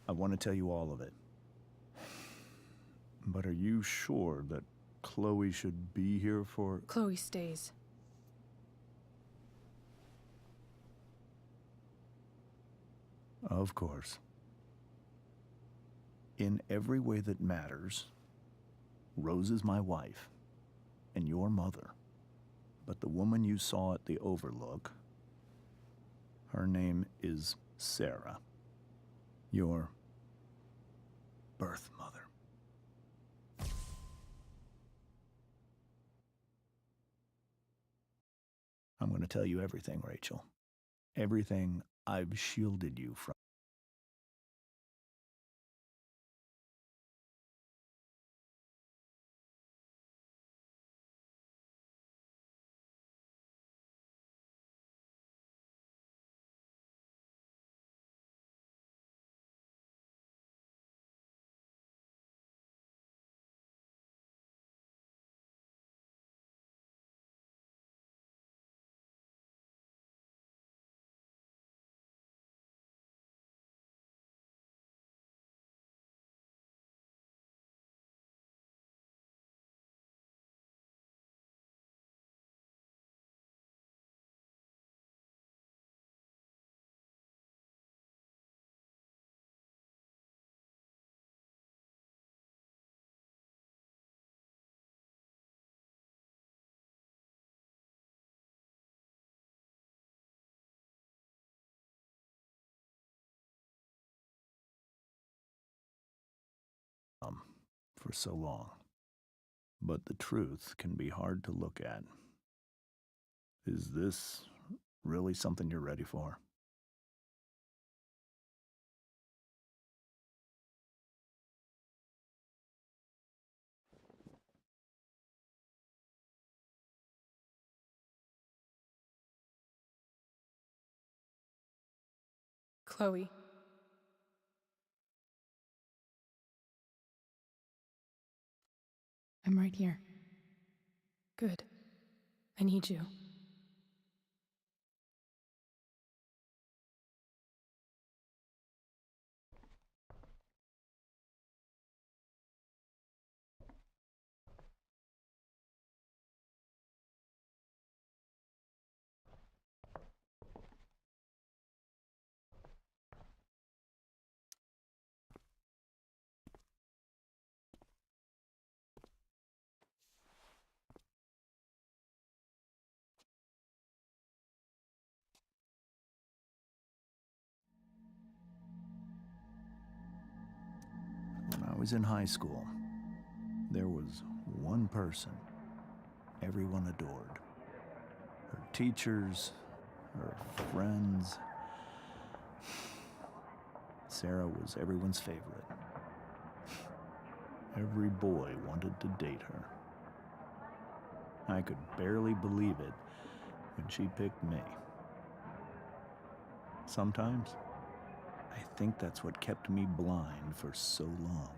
I want to tell you all of it. But are you sure that Chloe should be here for... Chloe stays. Of course. In every way that matters, Rose is my wife and your mother. But the woman you saw at the Overlook, her name is Sarah, your birth mother. I'm going to tell you everything, Rachel. Everything I've shielded you from. For so long. But the truth can be hard to look at. Is this really something you're ready for? Chloe. I'm right here. Good. I need you. When I was in high school, there was one person everyone adored. Her teachers, her friends. Sarah was everyone's favorite. Every boy wanted to date her. I could barely believe it when she picked me. Sometimes, I think that's what kept me blind for so long.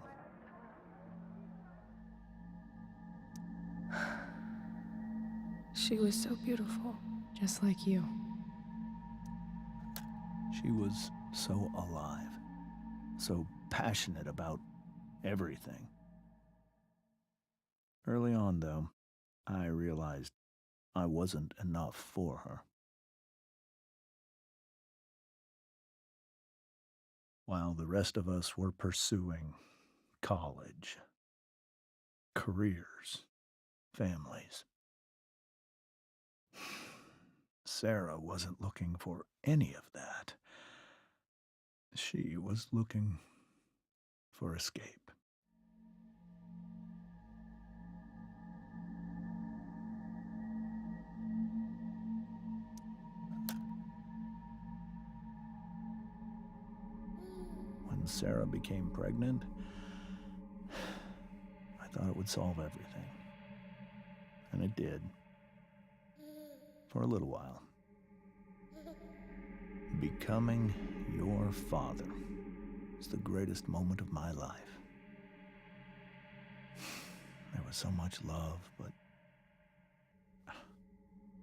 She was so beautiful, just like you. She was so alive, so passionate about everything. Early on, though, I realized I wasn't enough for her. While the rest of us were pursuing college, careers, families, Sarah wasn't looking for any of that. She was looking for escape. When Sarah became pregnant, I thought it would solve everything. And it did. For a little while. Becoming your father was the greatest moment of my life. There was so much love, but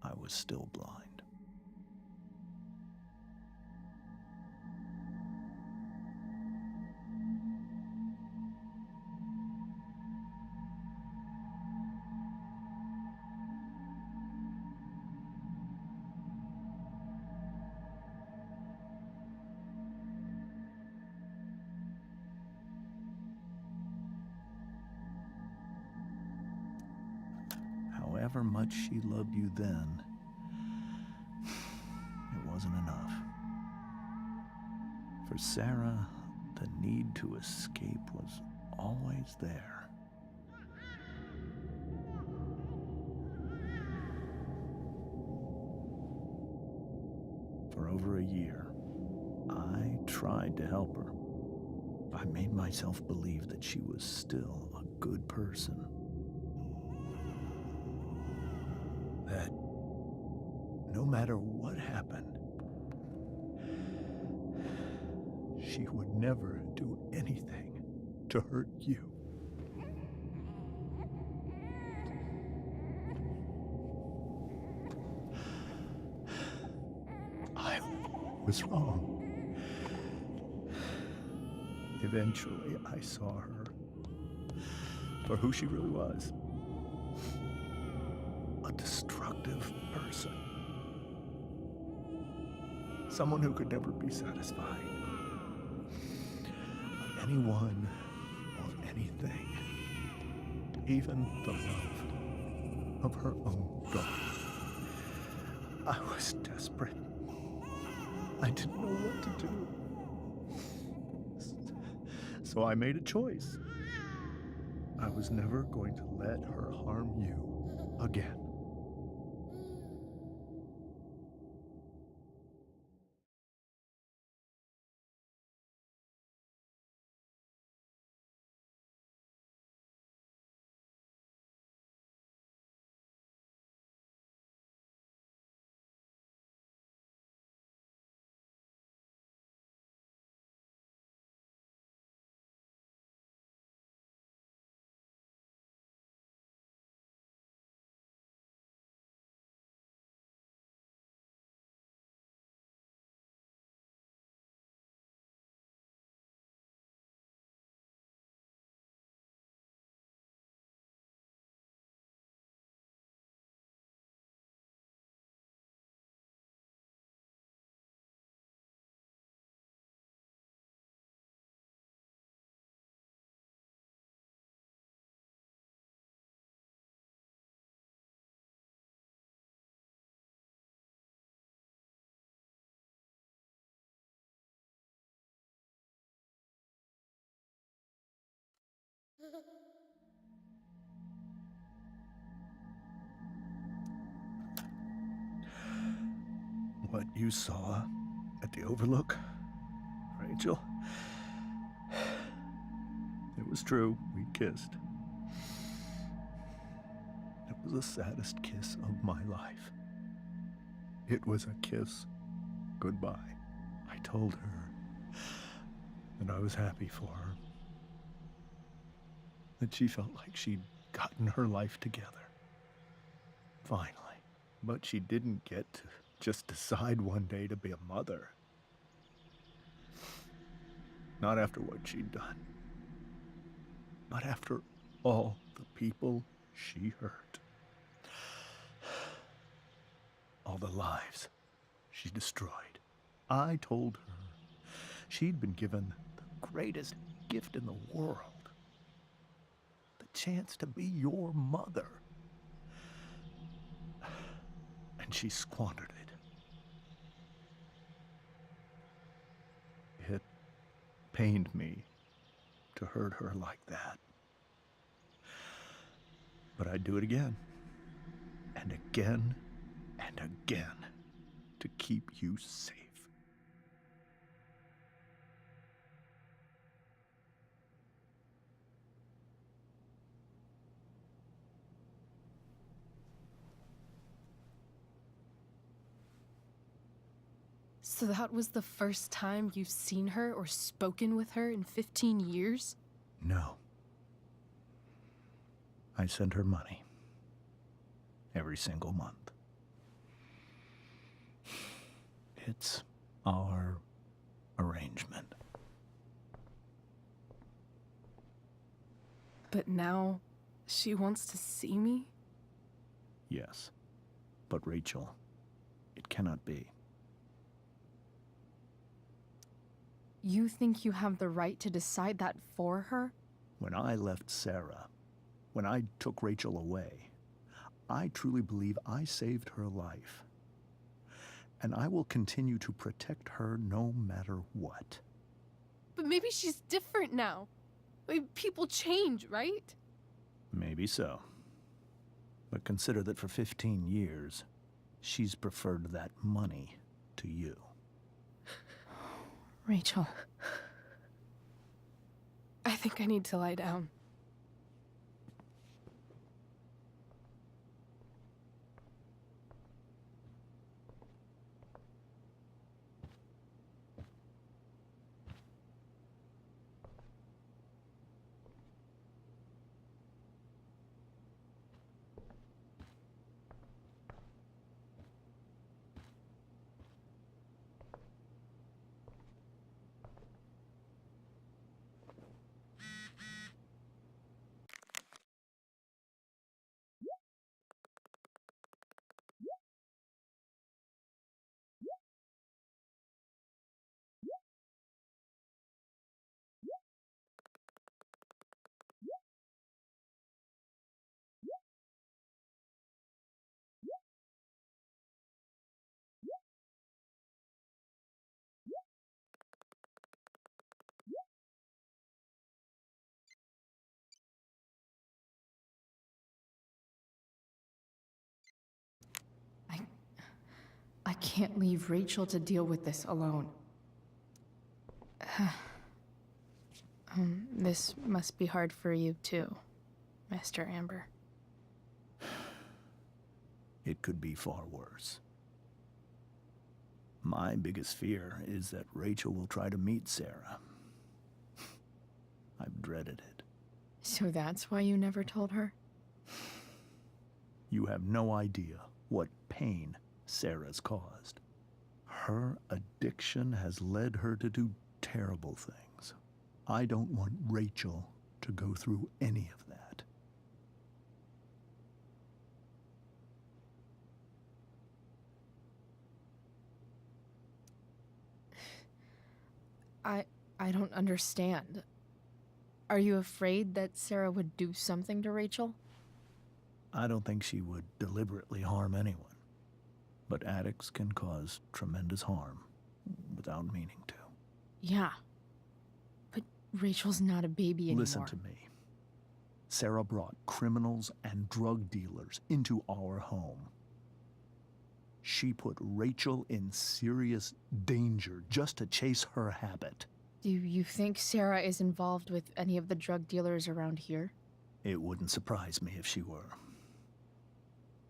I was still blind. however much she loved you then, it wasn't enough. For Sarah, the need to escape was always there. For over a year, I tried to help her. I made myself believe that she was still a good person. That no matter what happened, she would never do anything to hurt you. I was wrong. Eventually, I saw her for who she really was. A destructive person. Someone who could never be satisfied by anyone or anything. Even the love of her own daughter. I was desperate. I didn't know what to do. So I made a choice. I was never going to let her harm you again. What you saw at the Overlook, Rachel, it was true. We kissed. It was the saddest kiss of my life. It was a kiss goodbye. I told her that I was happy for her, that she felt like she'd gotten her life together. Finally. But she didn't get to just decide one day to be a mother. Not after what she'd done. Not after all the people she hurt. All the lives she destroyed. I told her she'd been given the greatest gift in the world. The chance to be your mother. And she squandered it. It pained me to hurt her like that. But I'd do it again, and again, and again, to keep you safe. So that was the first time you've seen her or spoken with her in 15 years? No. I sent her money. Every single month. It's our arrangement. But now, she wants to see me? Yes. But Rachel, it cannot be. You think you have the right to decide that for her? When I left Sarah, when I took Rachel away, I truly believe I saved her life. And I will continue to protect her no matter what. But maybe she's different now. People change, right? Maybe so. But consider that for 15 years, she's preferred that money to you. Rachel. I think I need to lie down. I can't leave Rachel to deal with this alone. This must be hard for you too, Master Amber. It could be far worse. My biggest fear is that Rachel will try to meet Sarah. I've dreaded it. So that's why you never told her? You have no idea what pain Sarah's caused. Her addiction has led her to do terrible things. I don't want Rachel to go through any of that. I don't understand. Are you afraid that Sarah would do something to Rachel? I don't think she would deliberately harm anyone. But addicts can cause tremendous harm without meaning to. Yeah. But Rachel's not a baby anymore. Listen to me. Sarah brought criminals and drug dealers into our home. She put Rachel in serious danger just to chase her habit. Do you think Sarah is involved with any of the drug dealers around here? It wouldn't surprise me if she were.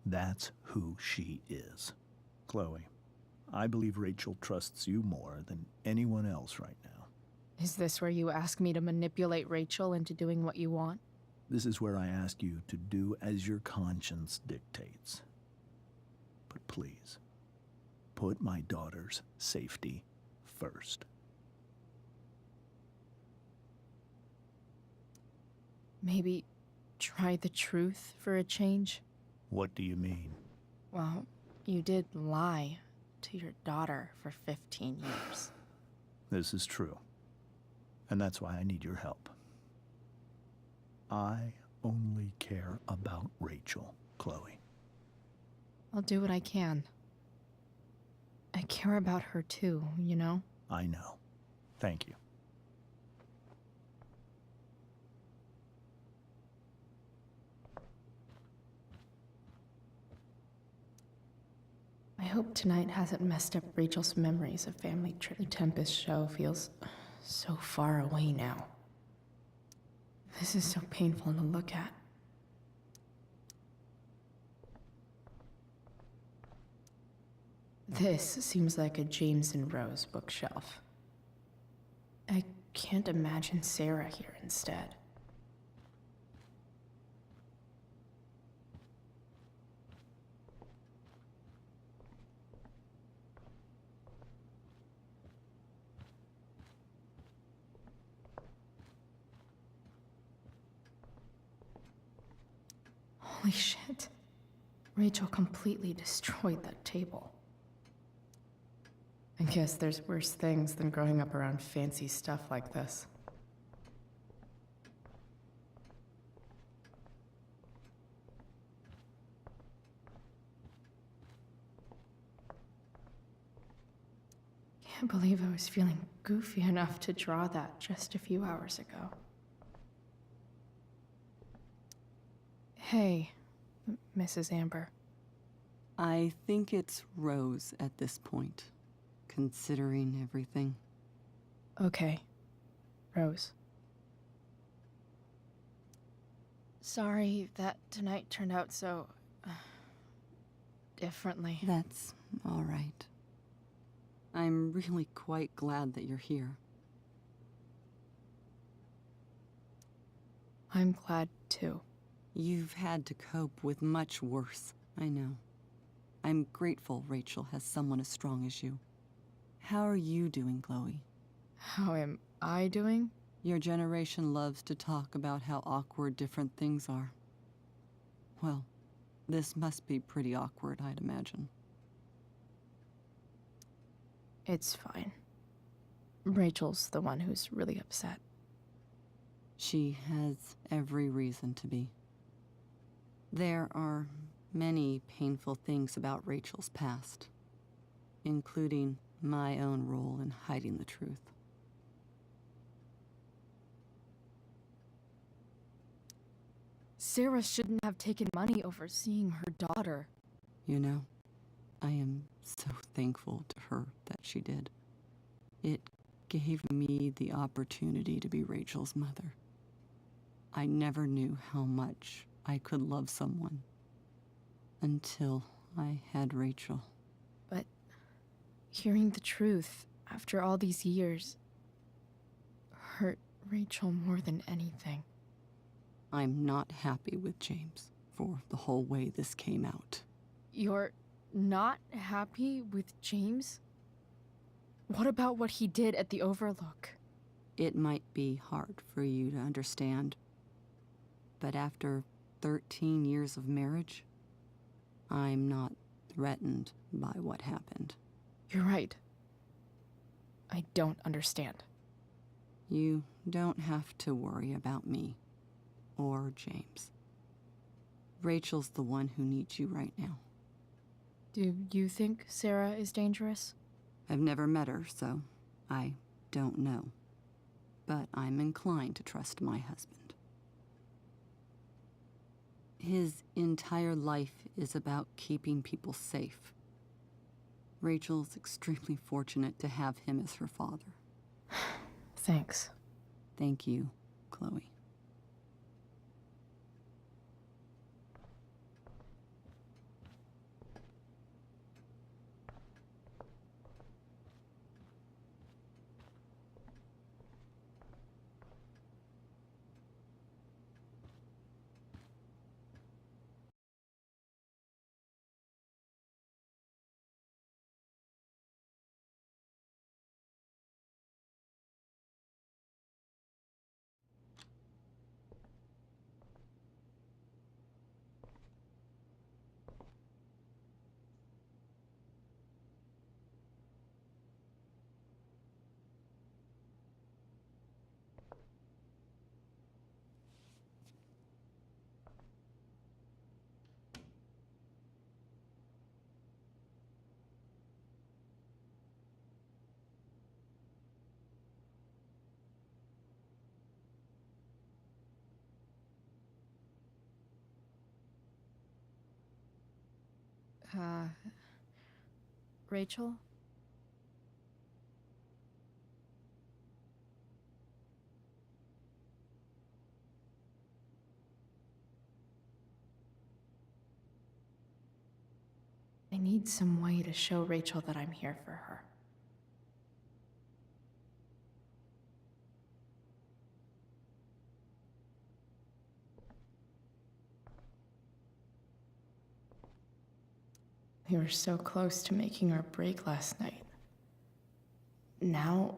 That's who she is. Chloe, I believe Rachel trusts you more than anyone else right now. Is this where you ask me to manipulate Rachel into doing what you want? This is where I ask you to do as your conscience dictates. But please, put my daughter's safety first. Maybe try the truth for a change? What do you mean? Well, you did lie to your daughter for 15 years. This is true. And that's why I need your help. I only care about Rachel, Chloe. I'll do what I can. I care about her too, you know? I know. Thank you. I hope tonight hasn't messed up Rachel's memories of family trip. The Tempest show feels so far away now. This is so painful to look at. This seems like a James and Rose bookshelf. I can't imagine Sarah here instead. Holy shit. Rachel completely destroyed that table. I guess there's worse things than growing up around fancy stuff like this. can't believe I was feeling goofy enough to draw that just a few hours ago. Hey, Mrs. Amber. I think it's Rose at this point, considering everything. Okay, Rose. Sorry that tonight turned out so... differently. That's all right. I'm really quite glad that you're here. I'm glad, too. You've had to cope with much worse, I know. I'm grateful Rachel has someone as strong as you. How are you doing, Chloe? How am I doing? Your generation loves to talk about how awkward different things are. Well, this must be pretty awkward, I'd imagine. It's fine. Rachel's the one who's really upset. She has every reason to be. There are many painful things about Rachel's past, including my own role in hiding the truth. Sarah shouldn't have taken money over seeing her daughter. You know, I am so thankful to her that she did. It gave me the opportunity to be Rachel's mother. I never knew how much I could love someone until I had Rachel. But hearing the truth after all these years hurt Rachel more than anything. I'm not happy with James for the whole way this came out. You're not happy with James? What about what he did at the Overlook? It might be hard for you to understand, but after 13 years of marriage, I'm not threatened by what happened. You're right. I don't understand. You don't have to worry about me or James. Rachel's the one who needs you right now. Do you think Sarah is dangerous? I've never met her, so I don't know. But I'm inclined to trust my husband. His entire life is about keeping people safe. Rachel's extremely fortunate to have him as her father. Thanks. Thank you, Chloe. Rachel? I need some way to show Rachel that I'm here for her. We were so close to making our break last night. Now,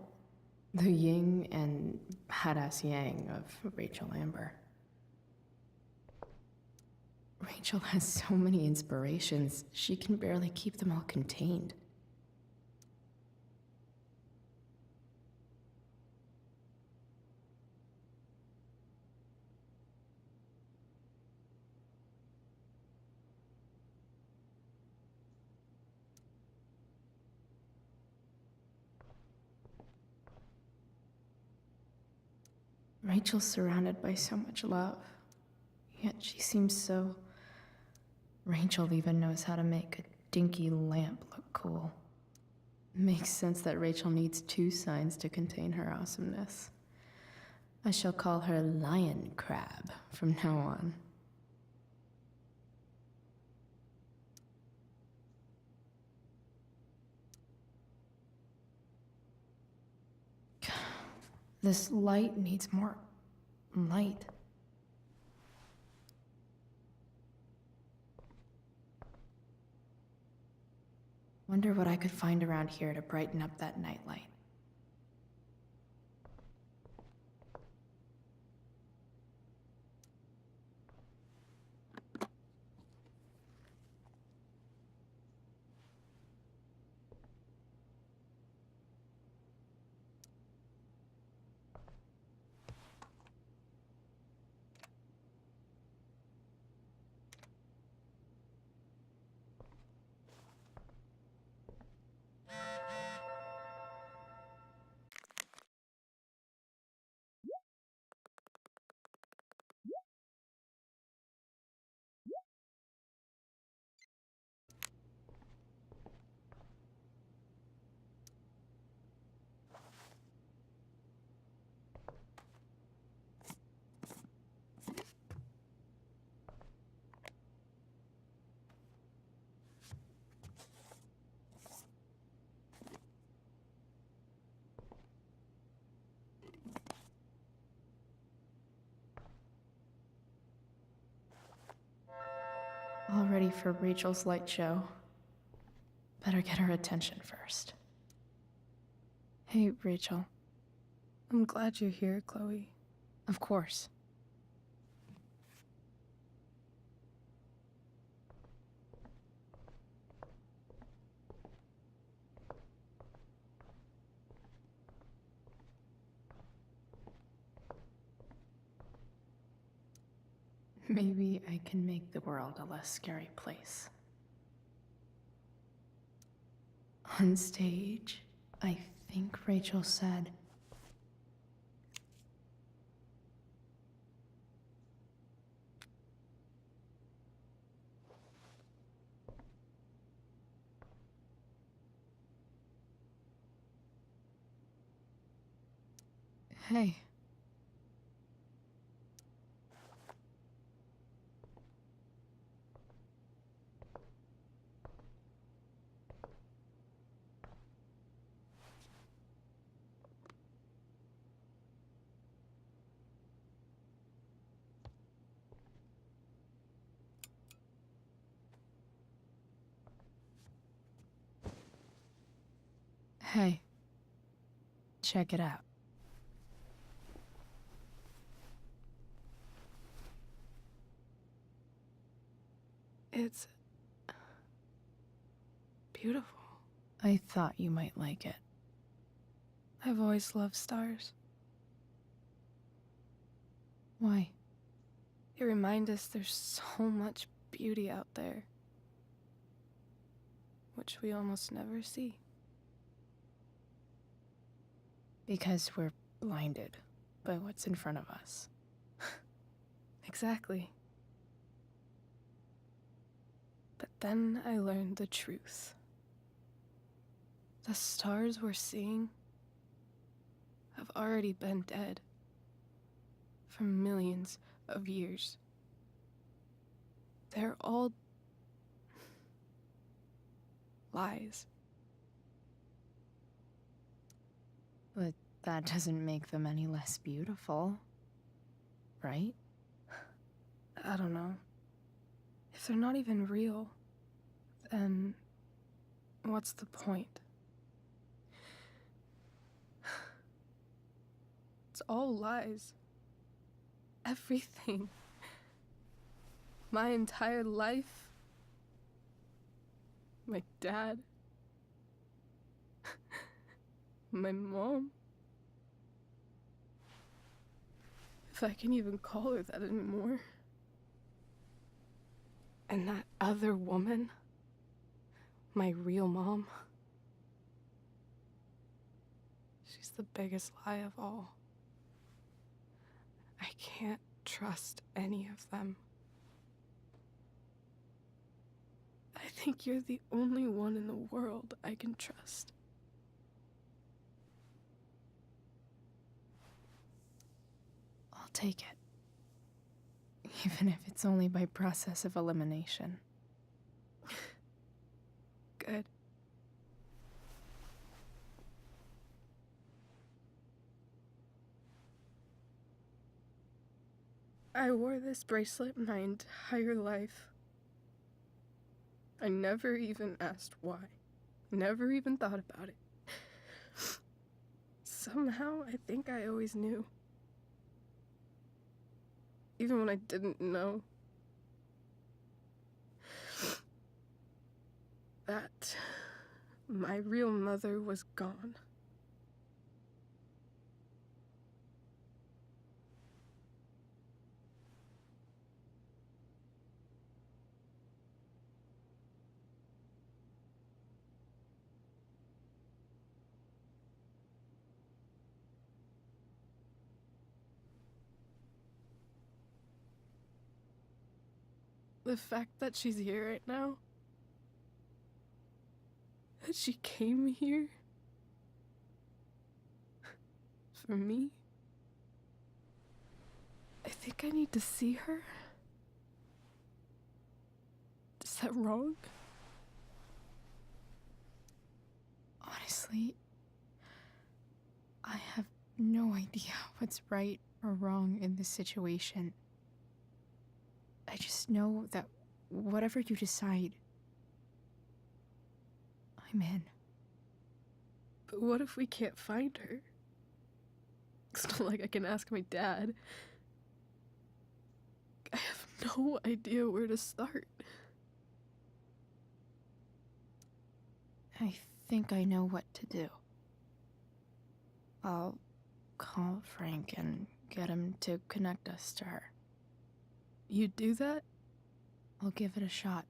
the yin and badass yang of Rachel Amber. Rachel has so many inspirations, she can barely keep them all contained. Rachel's surrounded by so much love, yet she seems so... Rachel even knows how to make a dinky lamp look cool. Makes sense that Rachel needs 2 signs to contain her awesomeness. I shall call her Lion Crab from now on. This light needs more light. Wonder what I could find around here to brighten up that nightlight. All ready for Rachel's light show. Better get her attention first. Hey, Rachel. I'm glad you're here, Chloe. Of course. Maybe I can make the world a less scary place. On stage, I think Rachel said, "Hey." Hey. Check it out. It's beautiful. I thought you might like it. I've always loved stars. Why? They remind us there's so much beauty out there, which we almost never see. Because we're blinded by what's in front of us. Exactly. But then I learned the truth. The stars we're seeing have already been dead for millions of years. They're all lies. But that doesn't make them any less beautiful, right? I don't know. If they're not even real, then what's the point? It's all lies. Everything. My entire life. My dad. My mom. If I can even call her that anymore. And that other woman, my real mom, she's the biggest lie of all. I can't trust any of them. I think you're the only one in the world I can trust. I'll take it. Even if it's only by process of elimination. Good. I wore this bracelet my entire life. I never even asked why. Never even thought about it. Somehow, I think I always knew. Even when I didn't know. That my real mother was gone. The fact that she's here right now, that she came here for me, I think I need to see her. Is that wrong? Honestly, I have no idea what's right or wrong in this situation. I just know that whatever you decide, I'm in. But what if we can't find her? It's not like I can ask my dad. I have no idea where to start. I think I know what to do. I'll call Frank and get him to connect us to her. You do that? I'll give it a shot.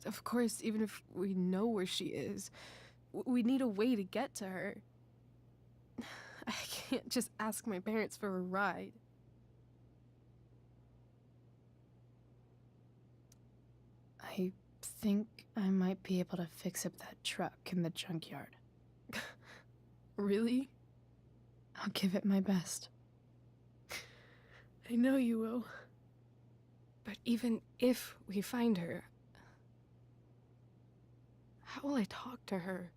Of course, even if we know where she is, we need a way to get to her. I can't just ask my parents for a ride. I think I might be able to fix up that truck in the junkyard. Really? I'll give it my best. I know you will. But even if we find her, how will I talk to her?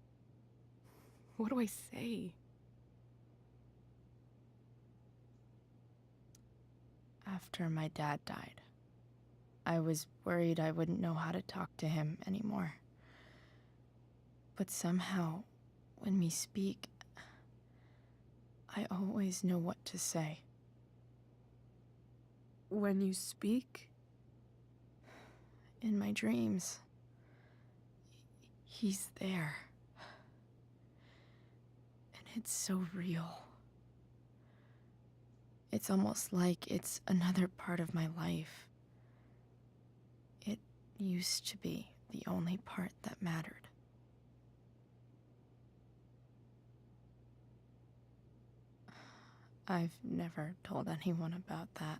What do I say? After my dad died, I was worried I wouldn't know how to talk to him anymore. But somehow, when we speak, I always know what to say. When you speak? In my dreams, he's there. And it's so real. It's almost like it's another part of my life. It used to be the only part that mattered. I've never told anyone about that.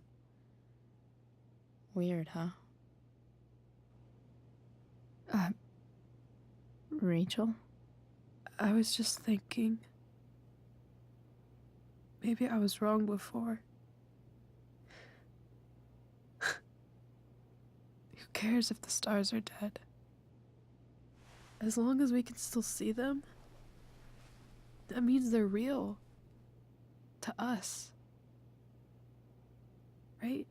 Weird, huh? Rachel? I was just thinking. Maybe I was wrong before. Who cares if the stars are dead? As long as we can still see them, that means they're real. To us. Right?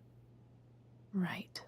Right.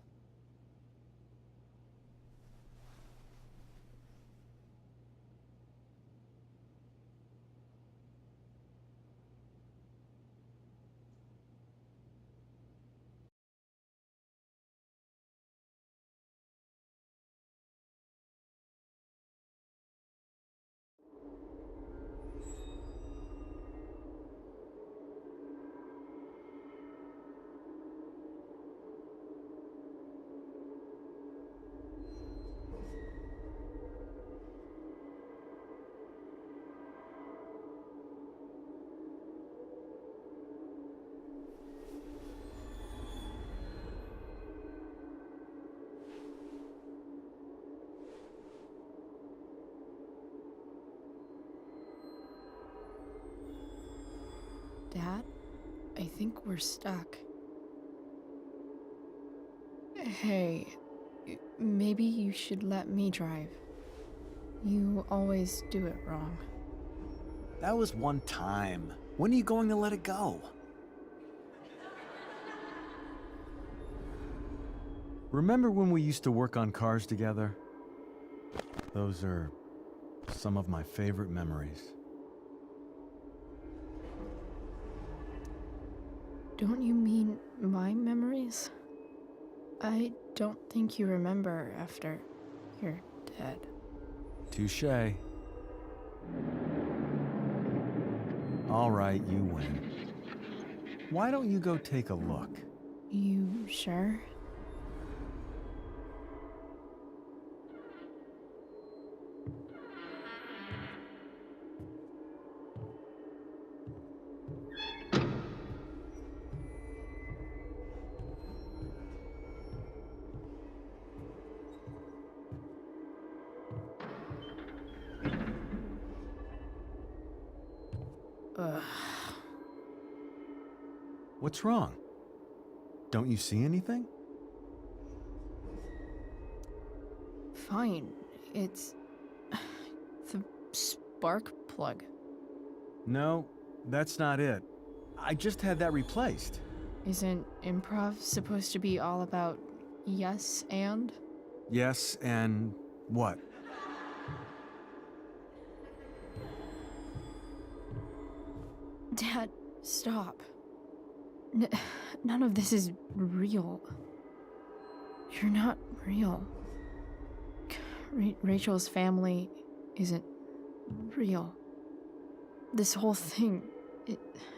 we're stuck. Hey, maybe you should let me drive. You always do it wrong. That was one time. When are you going to let it go? Remember when we used to work on cars together? Those are some of my favorite memories. Don't you mean my memories? I don't think you remember after you're dead. Touché. All right, you win. Why don't you go take a look? You sure? Ugh. What's wrong? Don't you see anything? Fine. It's the spark plug. No, that's not it. I just had that replaced. Isn't improv supposed to be all about yes and? Yes, and what? Dad, stop. None of this is real. You're not real. Rachel's family isn't real. This whole thing,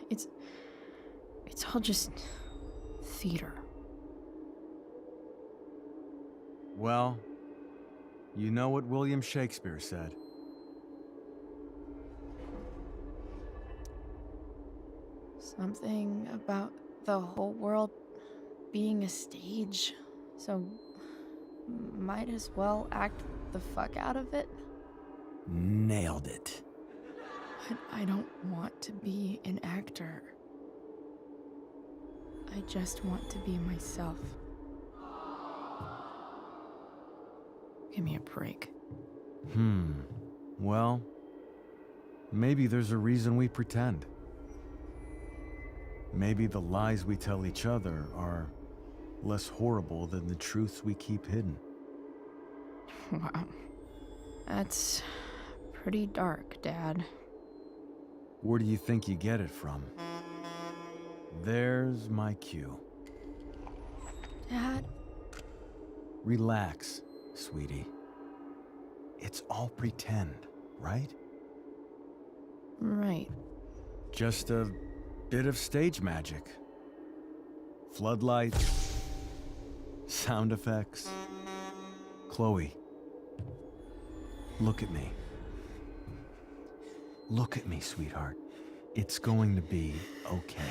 it's all just theater. Well, you know what William Shakespeare said. Something about the whole world being a stage, so might as well act the fuck out of it. Nailed it. But I don't want to be an actor. I just want to be myself. Give me a break. Well, maybe there's a reason we pretend. Maybe the lies we tell each other are less horrible than the truths we keep hidden. Wow. That's pretty dark, Dad. Where do you think you get it from? There's my cue. Dad? Relax, sweetie. It's all pretend, right? Right. Just a bit of stage magic. Floodlights, sound effects. Chloe, look at me. Look at me, sweetheart. It's going to be okay.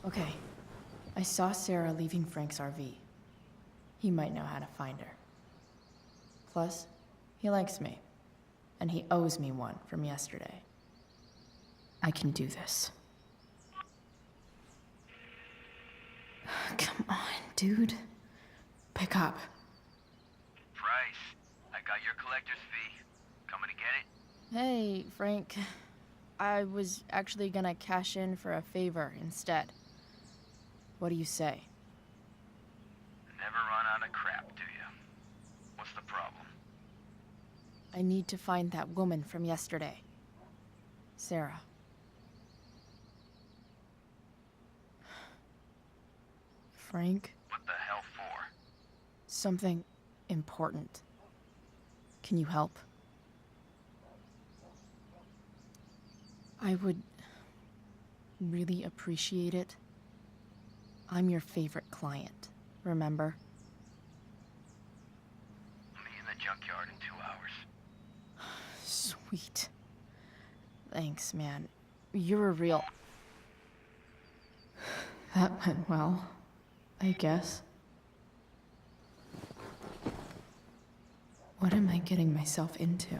Okay. I saw Sarah leaving Frank's RV. He might know how to find her. Plus, he likes me. And he owes me one from yesterday. I can do this. Come on, dude. Pick up. Price, I got your collector's fee. Coming to get it? Hey, Frank. I was actually gonna cash in for a favor instead. What do you say? Never run out of crap, do you? I need to find that woman from yesterday. Sarah. Frank? What the hell for? Something important. Can you help? I would really appreciate it. I'm your favorite client, remember? Meet in the junkyard in 2 hours. Sweet. Thanks, man. You're a real... That went well, I guess. What am I getting myself into?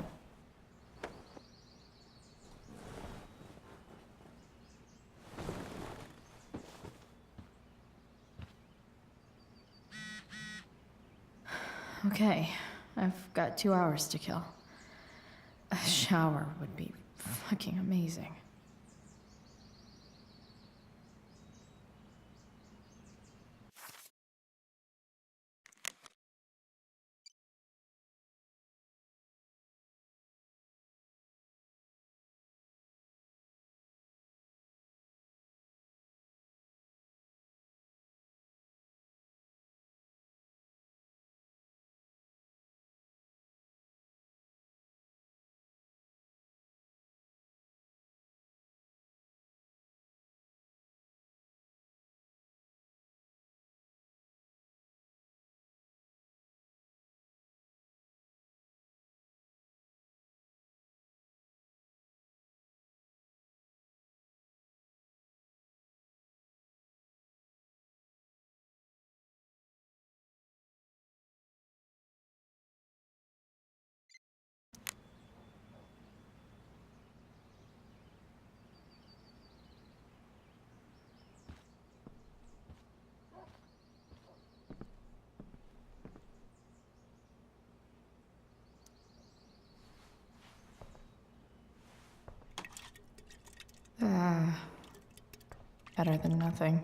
Okay, I've got 2 hours to kill. A shower would be fucking amazing. Better than nothing.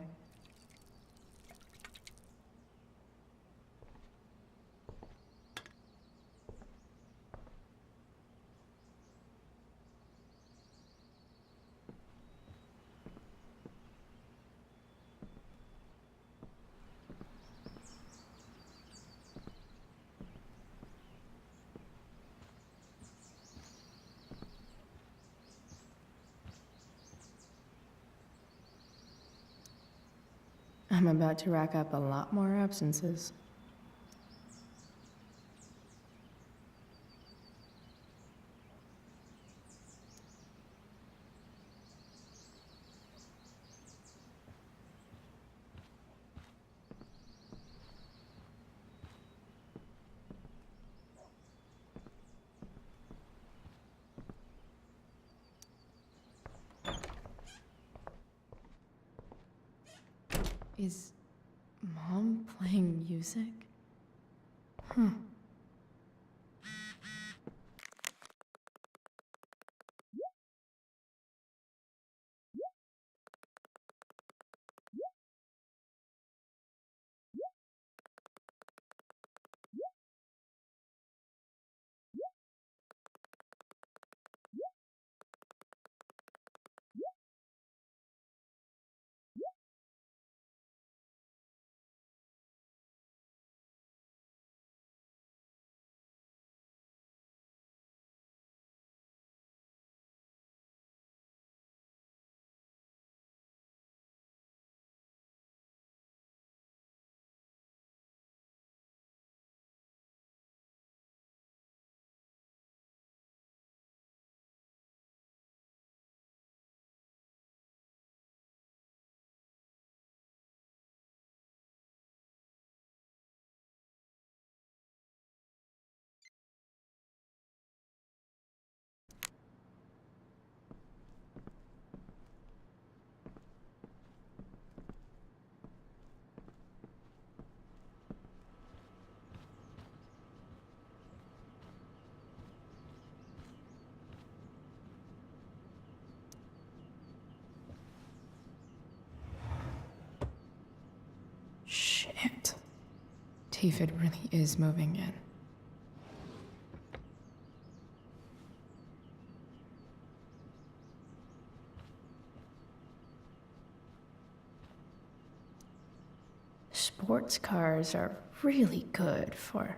I'm about to rack up a lot more absences. Is Mom playing music? Huh. Shit. David really is moving in. sports cars are really good for.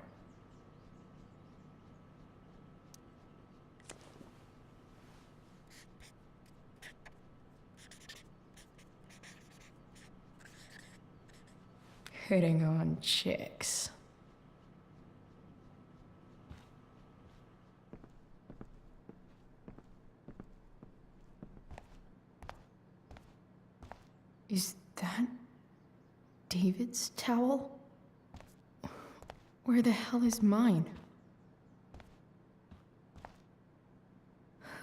Hitting on chicks. Is that David's towel? Where the hell is mine?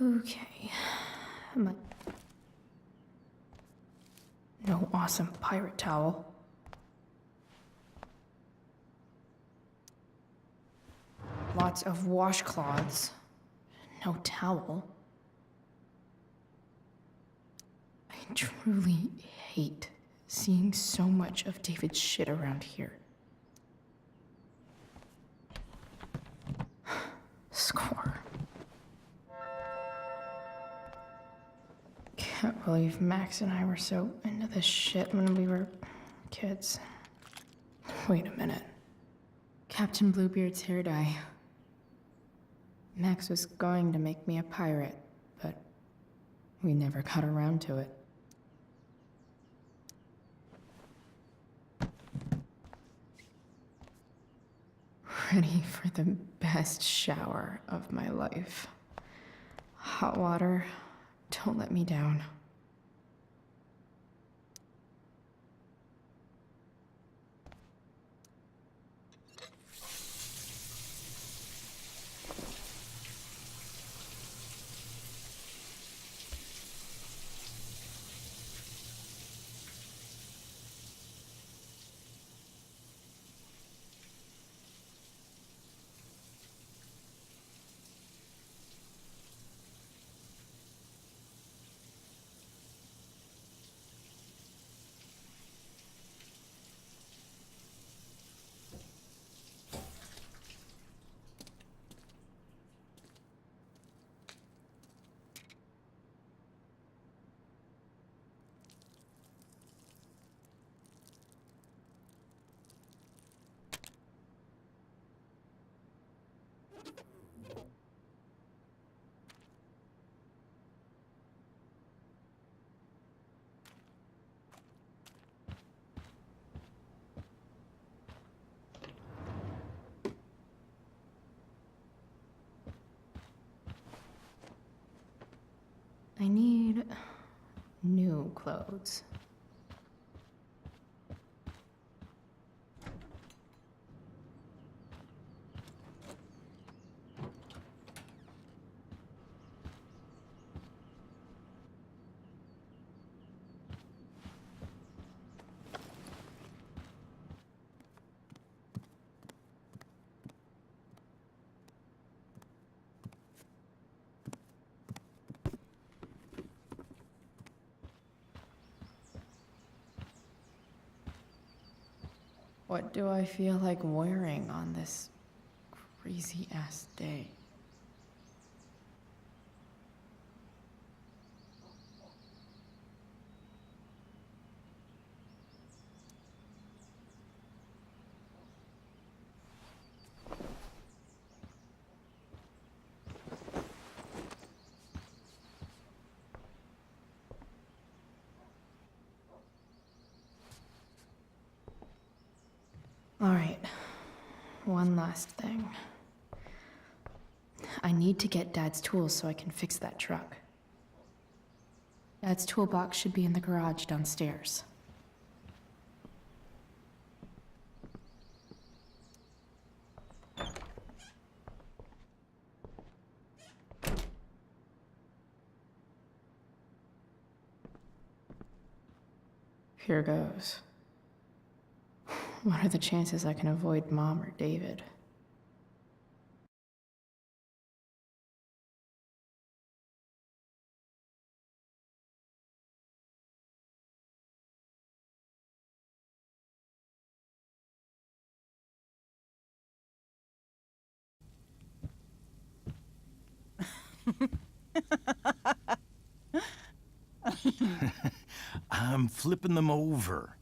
Okay. No awesome pirate towel. Lots of washcloths. No towel. I truly hate seeing so much of David's shit around here. Score. Can't believe Max and I were so into this shit when we were kids. Wait a minute. Captain Bluebeard's hair dye. Max was going to make me a pirate, but we never got around to it. Ready for the best shower of my life. Hot water, don't let me down. I need new clothes. What do I feel like wearing on this crazy-ass day? All right, one last thing. I need to get Dad's tools so I can fix that truck. Dad's toolbox should be in the garage downstairs. Here goes. What are the chances I can avoid Mom or David? I'm flipping them over.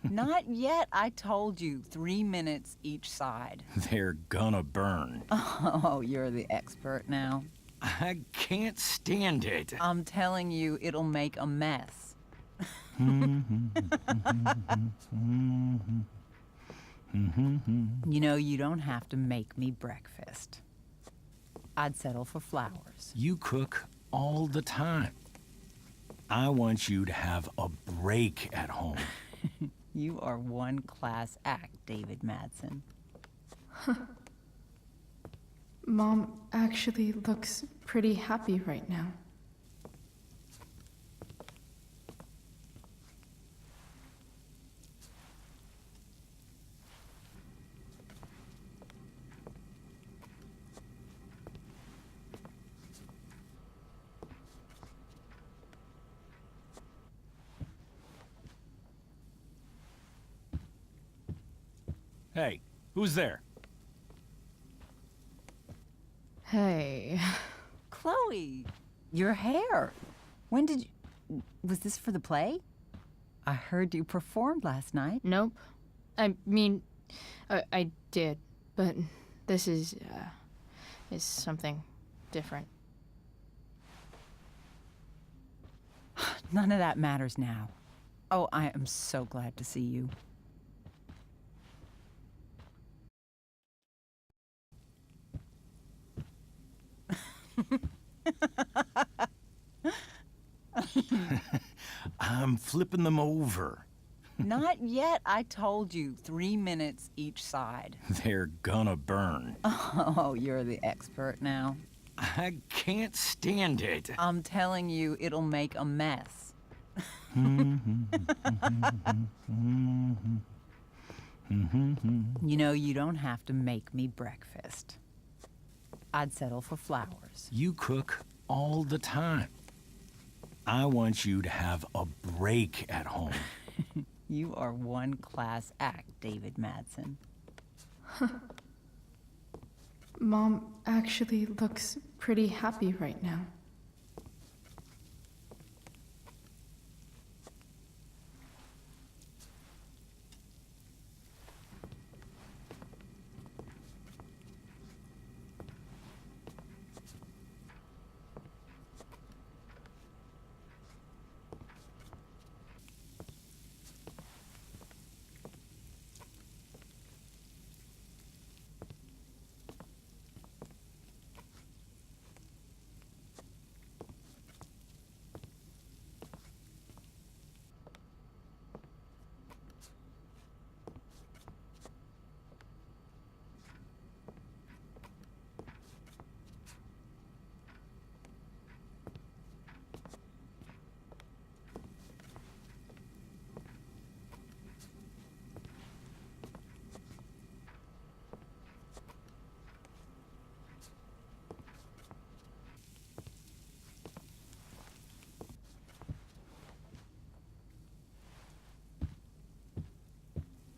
Not yet. I told you. 3 minutes each side. They're gonna burn. Oh, you're the expert now. I can't stand it. I'm telling you, it'll make a mess. You know, you don't have to make me breakfast. I'd settle for flowers. You cook all the time. I want you to have a break at home. You are one class act, David Madsen. Mom actually looks pretty happy right now. Hey, who's there? Hey. Chloe, your hair. When did you... Was this for the play? I heard you performed last night. Nope. I mean, I did, but this is something different. None of that matters now. Oh, I am so glad to see you. I'm flipping them over. Not yet. I told you. 3 minutes each side. They're gonna burn. Oh, you're the expert now. I can't stand it. I'm telling you, it'll make a mess. You know, you don't have to make me breakfast. I'd settle for flowers. You cook all the time. I want you to have a break at home. You are one class act, David Madsen. Mom actually looks pretty happy right now.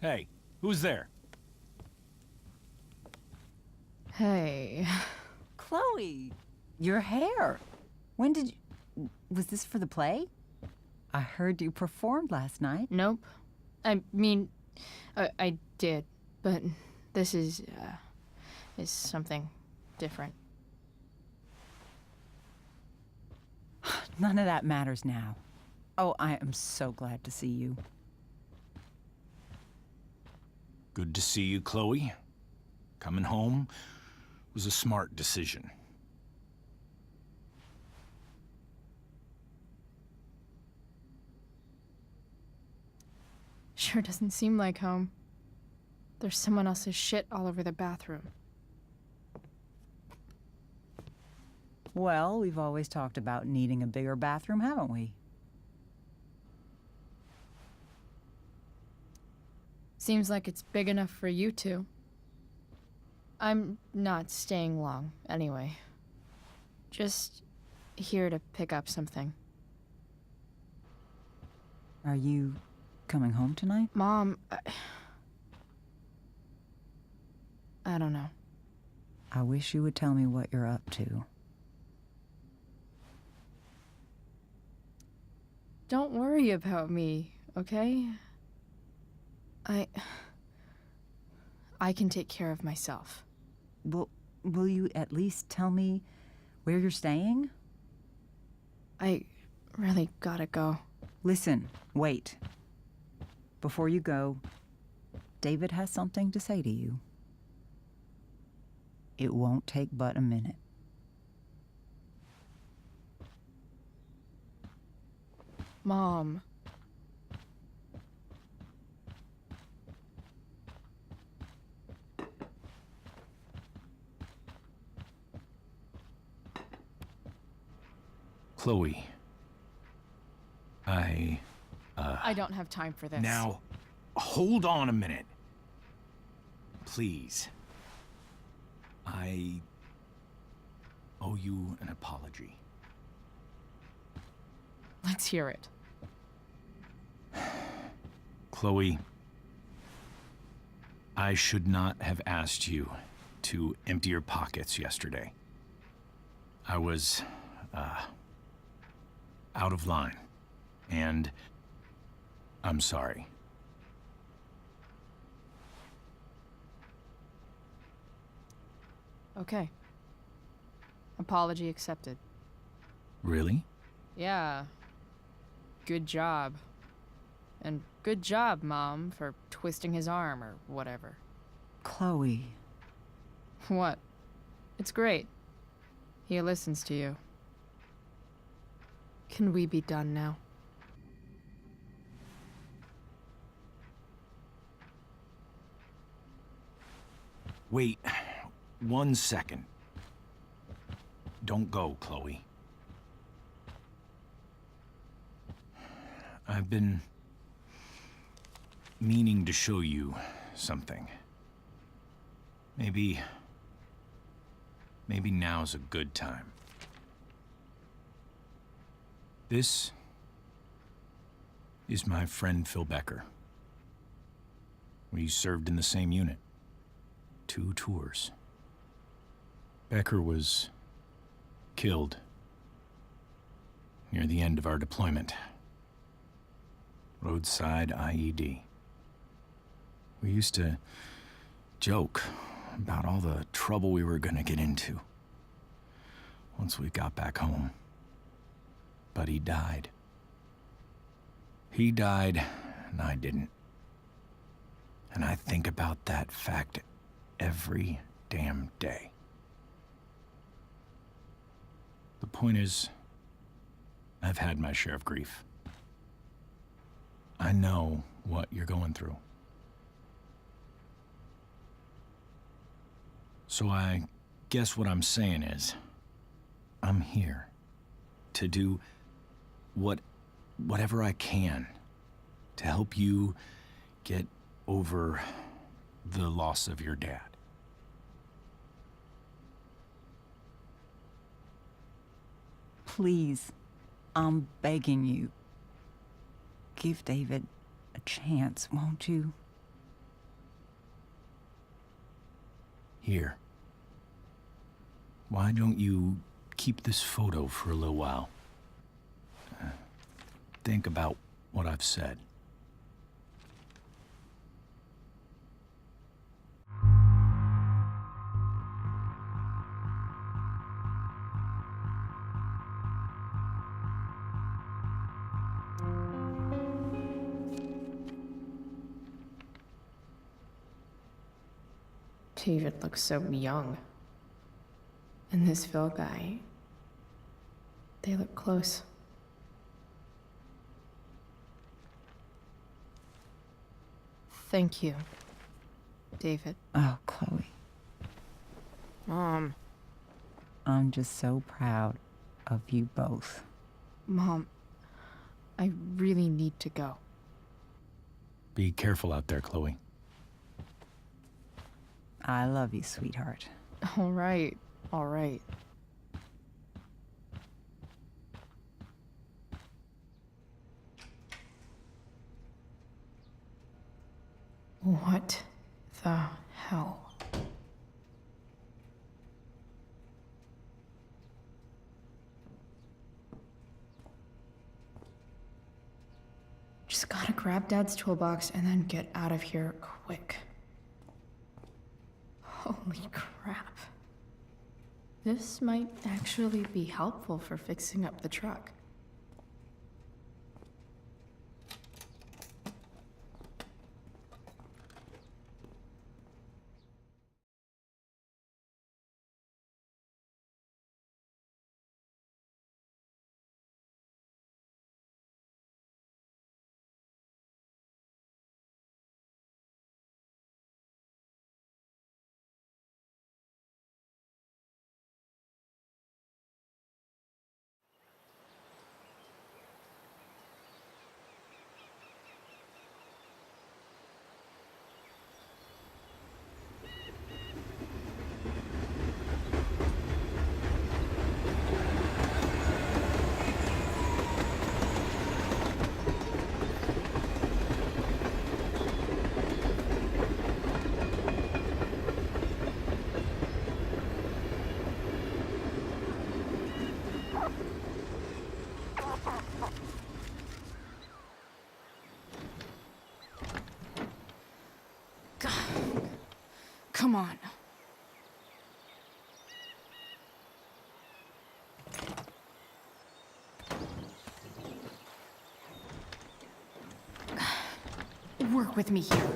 Hey, who's there? Hey. Chloe, your hair. When did you... Was this for the play? I heard you performed last night. Nope. I mean, I did, but this is something different. None of that matters now. Oh, I am so glad to see you. Good to see you, Chloe. Coming home was a smart decision. Sure doesn't seem like home. There's someone else's shit all over the bathroom. Well, we've always talked about needing a bigger bathroom, haven't we? Seems like it's big enough for you two. I'm not staying long, anyway. Just here to pick up something. Are you coming home tonight? Mom, I don't know. I wish you would tell me what you're up to. Don't worry about me, okay? I can take care of myself. Will you at least tell me where you're staying? I really gotta go. Listen, wait. Before you go, David has something to say to you. It won't take but a minute. Mom. Chloe. I don't have time for this. Now, hold on a minute. Please. I owe you an apology. Let's hear it. Chloe, I should not have asked you to empty your pockets yesterday. I was, out of line, and I'm sorry. Okay. Apology accepted. Really? Yeah. Good job. And good job, Mom, for twisting his arm or whatever. Chloe. What? It's great. He listens to you. Can we be done now? Wait 1 second. Don't go, Chloe. I've been meaning to show you something. Maybe now's a good time. This is my friend Phil Becker. We served in the same unit. 2 tours. Becker was killed near the end of our deployment. Roadside IED. We used to joke about all the trouble we were gonna get into once we got back home. But he died. He died, and I didn't. And I think about that fact every damn day. The point is, I've had my share of grief. I know what you're going through. So I guess what I'm saying is, I'm here to do whatever I can to help you get over the loss of your dad. Please, I'm begging you. Give David a chance, won't you? Here. Why don't you keep this photo for a little while? Think about what I've said. David looks so young. And this Phil guy, they look close. Thank you, David. Oh, Chloe. Mom. I'm just so proud of you both. Mom, I really need to go. Be careful out there, Chloe. I love you, sweetheart. All right, all right. What the hell? just gotta grab Dad's toolbox and then get out of here quick. Holy crap. This might actually be helpful for fixing up the truck. Come on. Work with me here.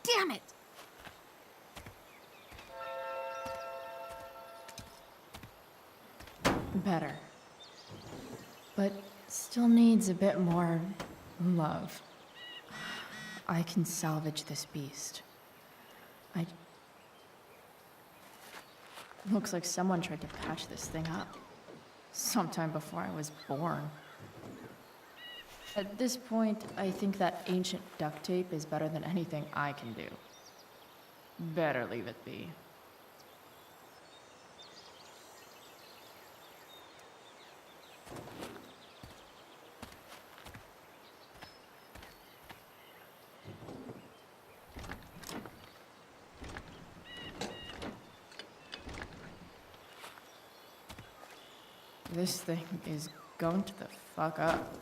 Damn it! Better. But still needs a bit more love. I can salvage this beast. Looks like someone tried to patch this thing up. Sometime before I was born. At this point, I think that ancient duct tape is better than anything I can do. Better leave it be. This thing is going to the fuck up.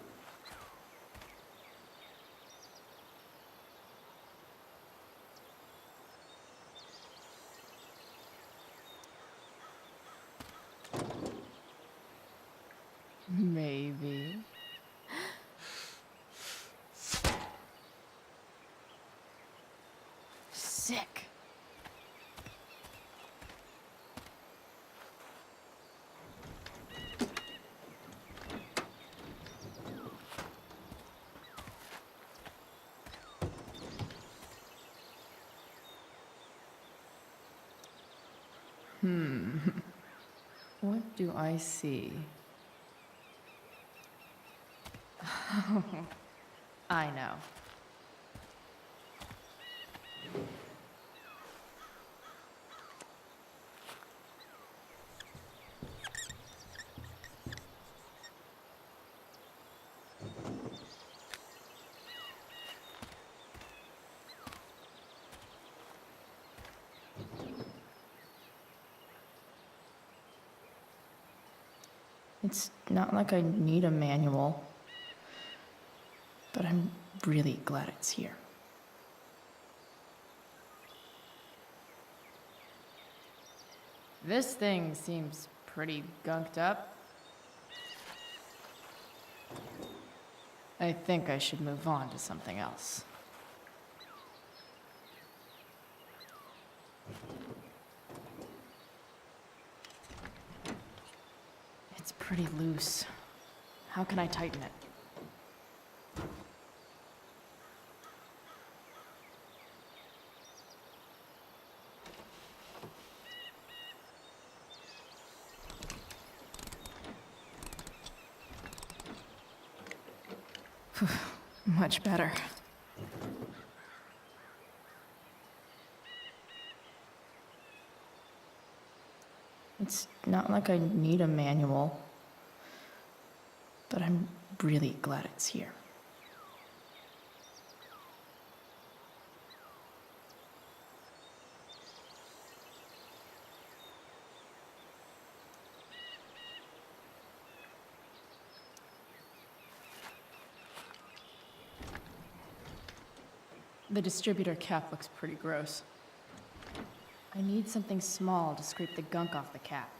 Maybe. Sick. What do I see? I know. It's not like I need a manual, but I'm really glad it's here. This thing seems pretty gunked up. I think I should move on to something else. It's pretty loose. How can I tighten it? Much better. It's not like I need a manual, but I'm really glad it's here. The distributor cap looks pretty gross. I need something small to scrape the gunk off the cap.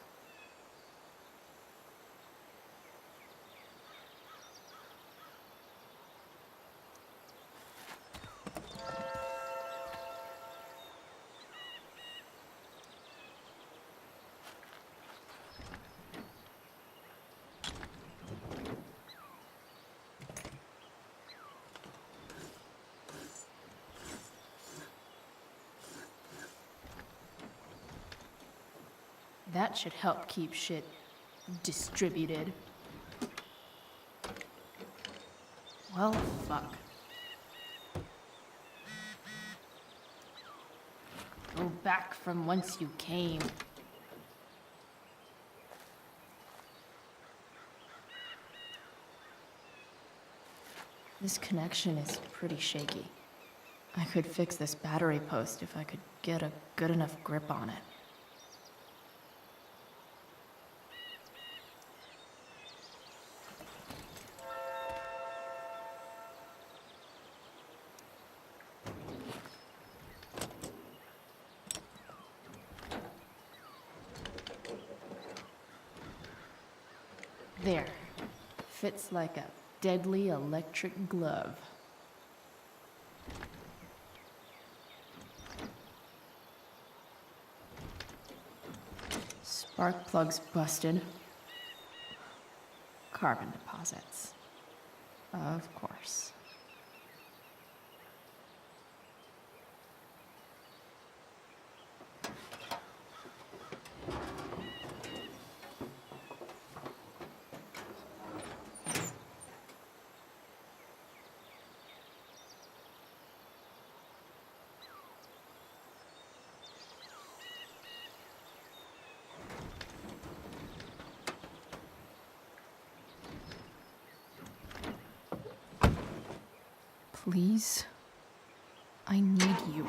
That should help keep shit distributed. Well, fuck. Go back from whence you came. This connection is pretty shaky. I could fix this battery post if I could get a good enough grip on it. There. Fits like a deadly electric glove. Spark plug's busted. Carbon deposits. Of course. Please, I need you.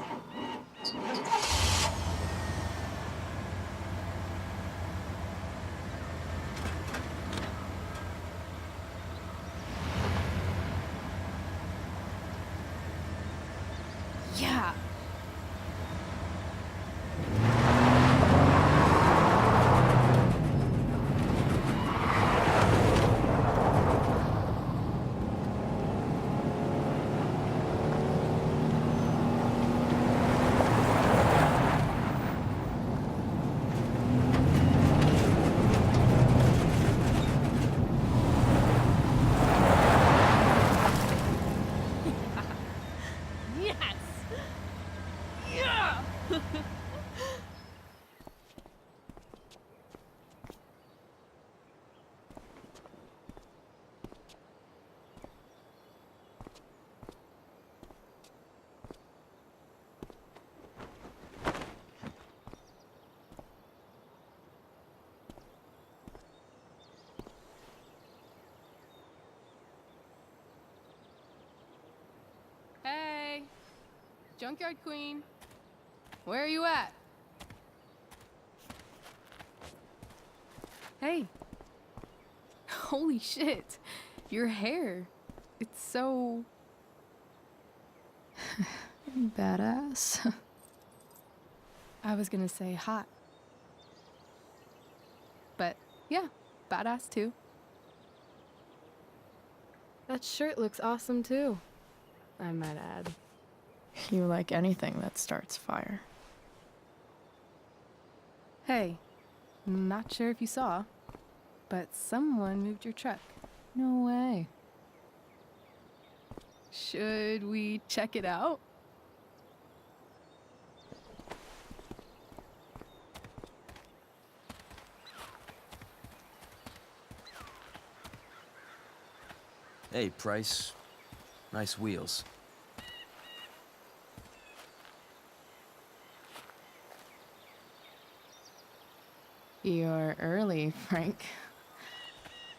Yeah. Hey, Junkyard Queen, where are you at? Hey, holy shit, your hair, it's so... Badass. I was gonna say hot. But yeah, badass too. That shirt looks awesome too, I might add. You like anything that starts fire. Hey, not sure if you saw, but someone moved your truck. No way. Should we check it out? Hey, Price. Nice wheels. You're early, Frank.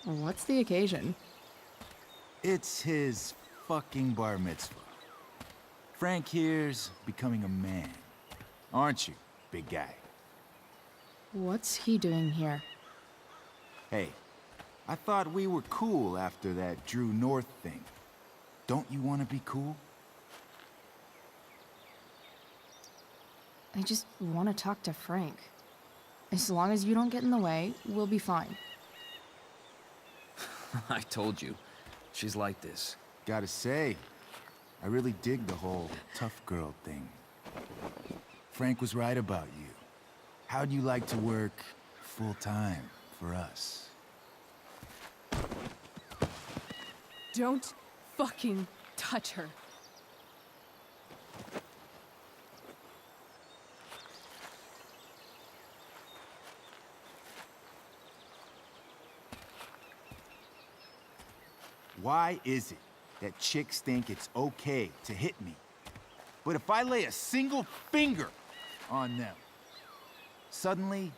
What's the occasion? It's his fucking bar mitzvah. Frank here's becoming a man. Aren't you, big guy? What's he doing here? Hey, I thought we were cool after that Drew North thing. Don't you want to be cool? I just want to talk to Frank. As long as you don't get in the way, we'll be fine. I told you. She's like this. Gotta say, I really dig the whole tough girl thing. Frank was right about you. How'd you like to work full-time for us? Don't fucking touch her. Why is it that chicks think it's okay to hit me? But if I lay a single finger on them, suddenly,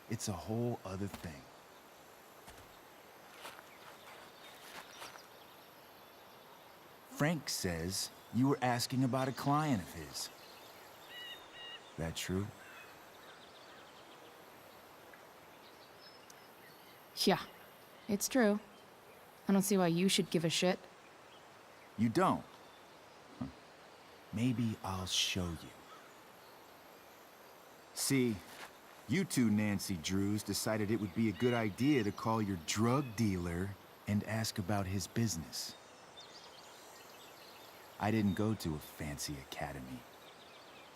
it's a whole other thing. Frank says you were asking about a client of his. That true? Yeah, it's true. I don't see why you should give a shit. You don't? Huh. Maybe I'll show you. See, you two Nancy Drews decided it would be a good idea to call your drug dealer and ask about his business. I didn't go to a fancy academy,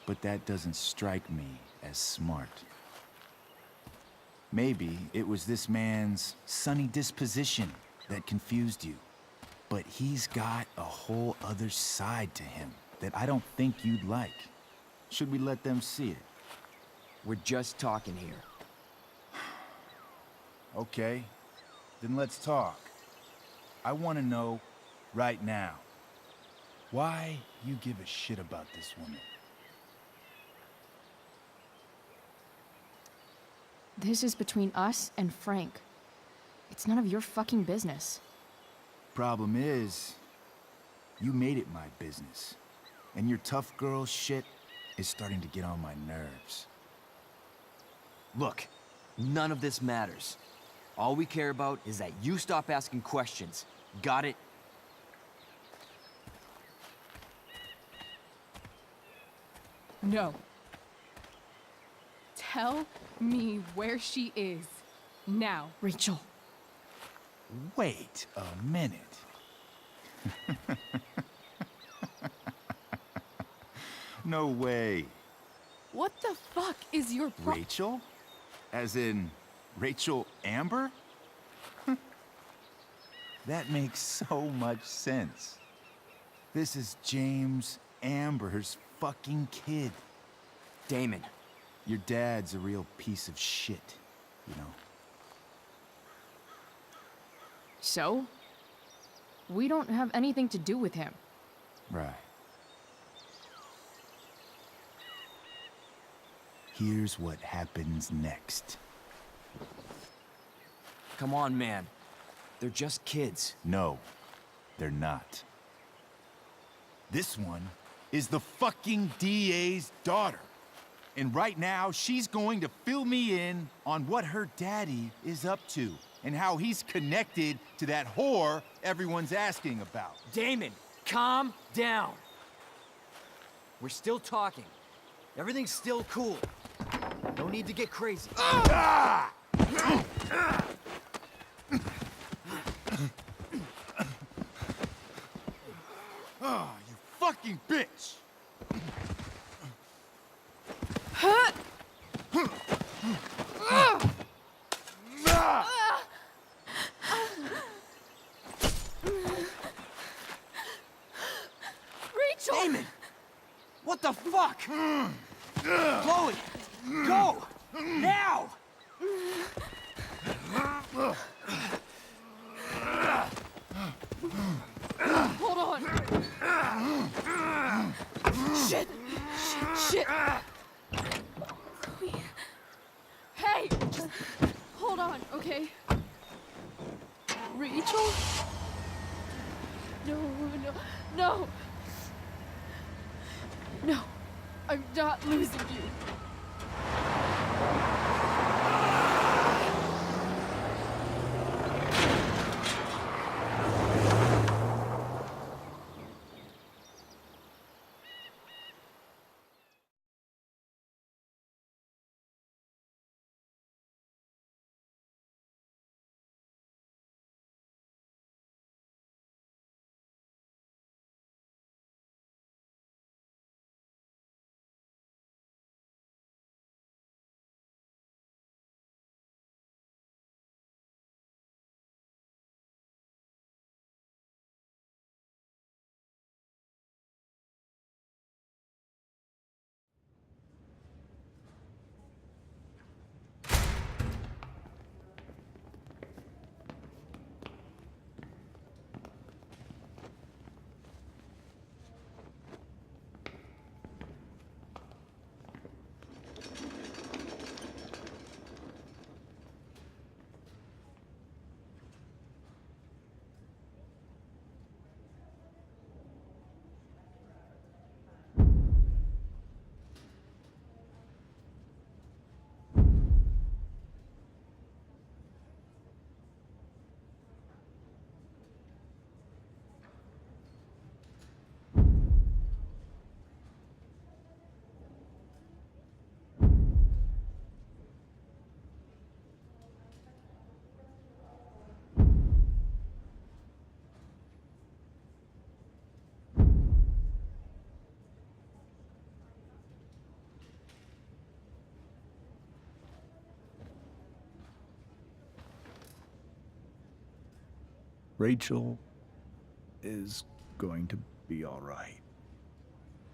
but that doesn't strike me as smart. Maybe it was this man's sunny disposition that confused you. But he's got a whole other side to him that I don't think you'd like. Should we let them see it? We're just talking here. Okay, then let's talk. I want to know right now why you give a shit about this woman. This is between us and Frank. It's none of your fucking business. Problem is, you made it my business. And your tough girl shit is starting to get on my nerves. Look, none of this matters. All we care about is that you stop asking questions. Got it? No. Tell me where she is. Now. Rachel. Wait a minute. No way. What the fuck is your Rachel? As in, Rachel Amber? That makes so much sense. This is James Amber's fucking kid. Damon. Your dad's a real piece of shit, you know? So? We don't have anything to do with him. Right. Here's what happens next. Come on, man. They're just kids. No, they're not. This one is the fucking DA's daughter. And right now, she's going to fill me in on what her daddy is up to and how he's connected to that whore everyone's asking about. Damon, calm down. We're still talking. Everything's still cool. No need to get crazy. Ah! Oh, you fucking bitch! Rachel! Damon! What the fuck? Chloe! Go! Now! Hold on! Shit! Shit! Chloe. Hey! Just hold on, okay? Rachel? No, no, no! No! I'm not losing you. Rachel is going to be all right.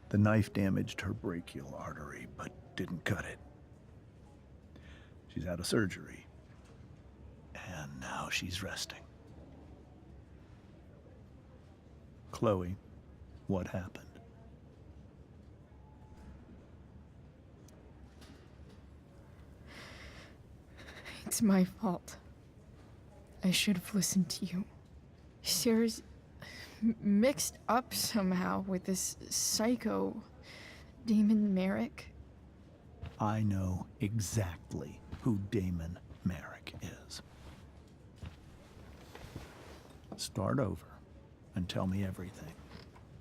The knife damaged her brachial artery, but didn't cut it. She's out of surgery, and now she's resting. Chloe, what happened? It's my fault. I should have listened to you. Sarah's mixed up somehow with this psycho Damon Merrick. I know exactly who Damon Merrick is. Start over and tell me everything.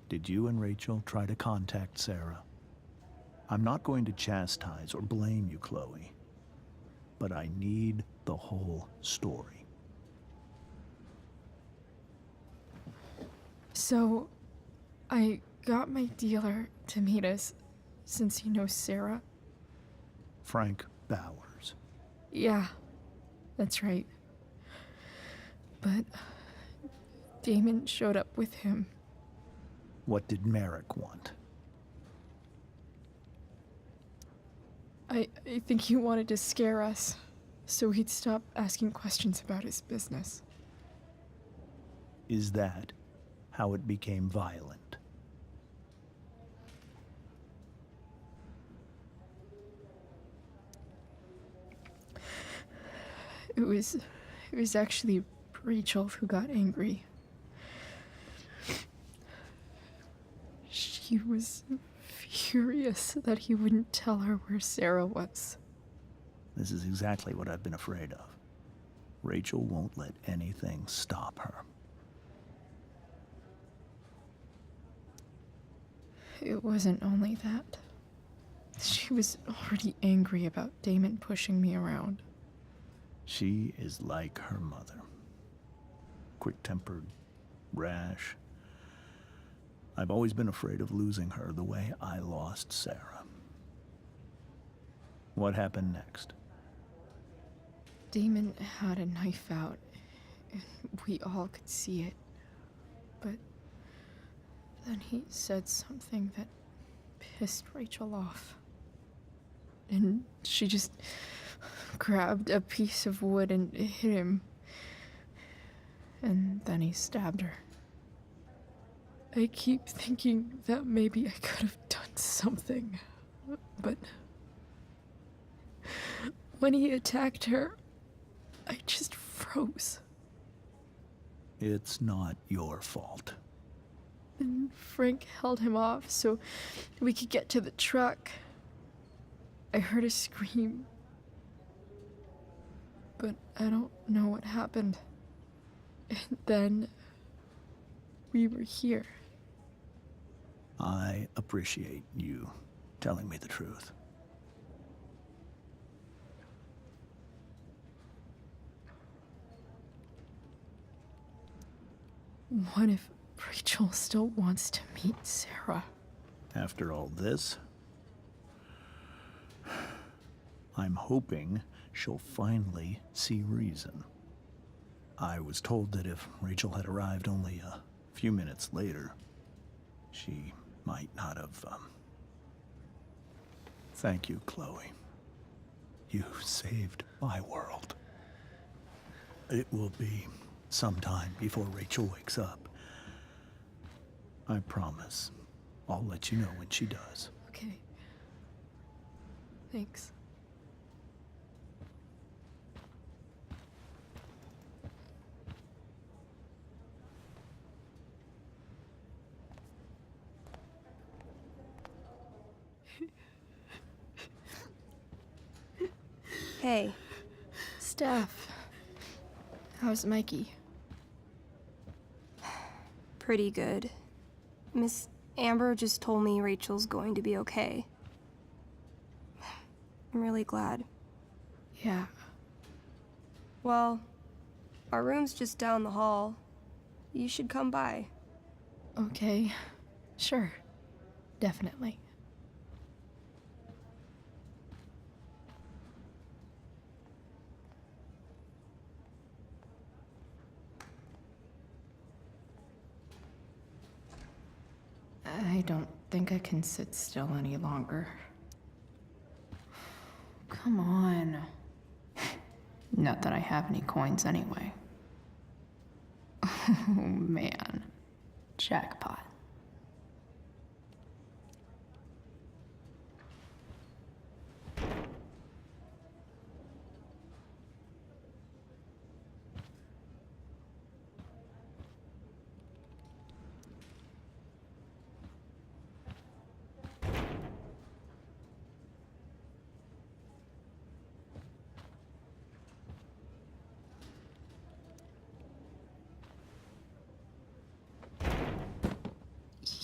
Did you and Rachel try to contact Sarah? I'm not going to chastise or blame you, Chloe, but I need the whole story. So, I got my dealer to meet us since he knows Sarah. Frank Bowers. Yeah, that's right. But Damon showed up with him. What did Merrick want? I think he wanted to scare us, so he'd stop asking questions about his business. Is that how it became violent? It was actually Rachel who got angry. She was furious that he wouldn't tell her where Sarah was. This is exactly what I've been afraid of. Rachel won't let anything stop her. It wasn't only that. She was already angry about Damon pushing me around. She is like her mother. Quick-tempered, rash. I've always been afraid of losing her the way I lost Sarah. What happened next? Damon had a knife out, and we all could see it. But then he said something that pissed Rachel off. And she just grabbed a piece of wood and hit him. And then he stabbed her. I keep thinking that maybe I could have done something, but when he attacked her, I just froze. It's not your fault. And Frank held him off so we could get to the truck. I heard a scream, but I don't know what happened. And then we were here. I appreciate you telling me the truth. What if Rachel still wants to meet Sarah? After all this, I'm hoping she'll finally see reason. I was told that if Rachel had arrived only a few minutes later, she might not have, Thank you, Chloe. You saved my world. It will be some time before Rachel wakes up. I promise. I'll let you know when she does. Okay. Thanks. Hey. Steph. How's Mikey? Pretty good. Miss Amber just told me Rachel's going to be okay. I'm really glad. Yeah. Well, our room's just down the hall. You should come by. Okay. Sure. Definitely. I don't think I can sit still any longer. Come on. Not that I have any coins anyway. Oh man. Jackpot.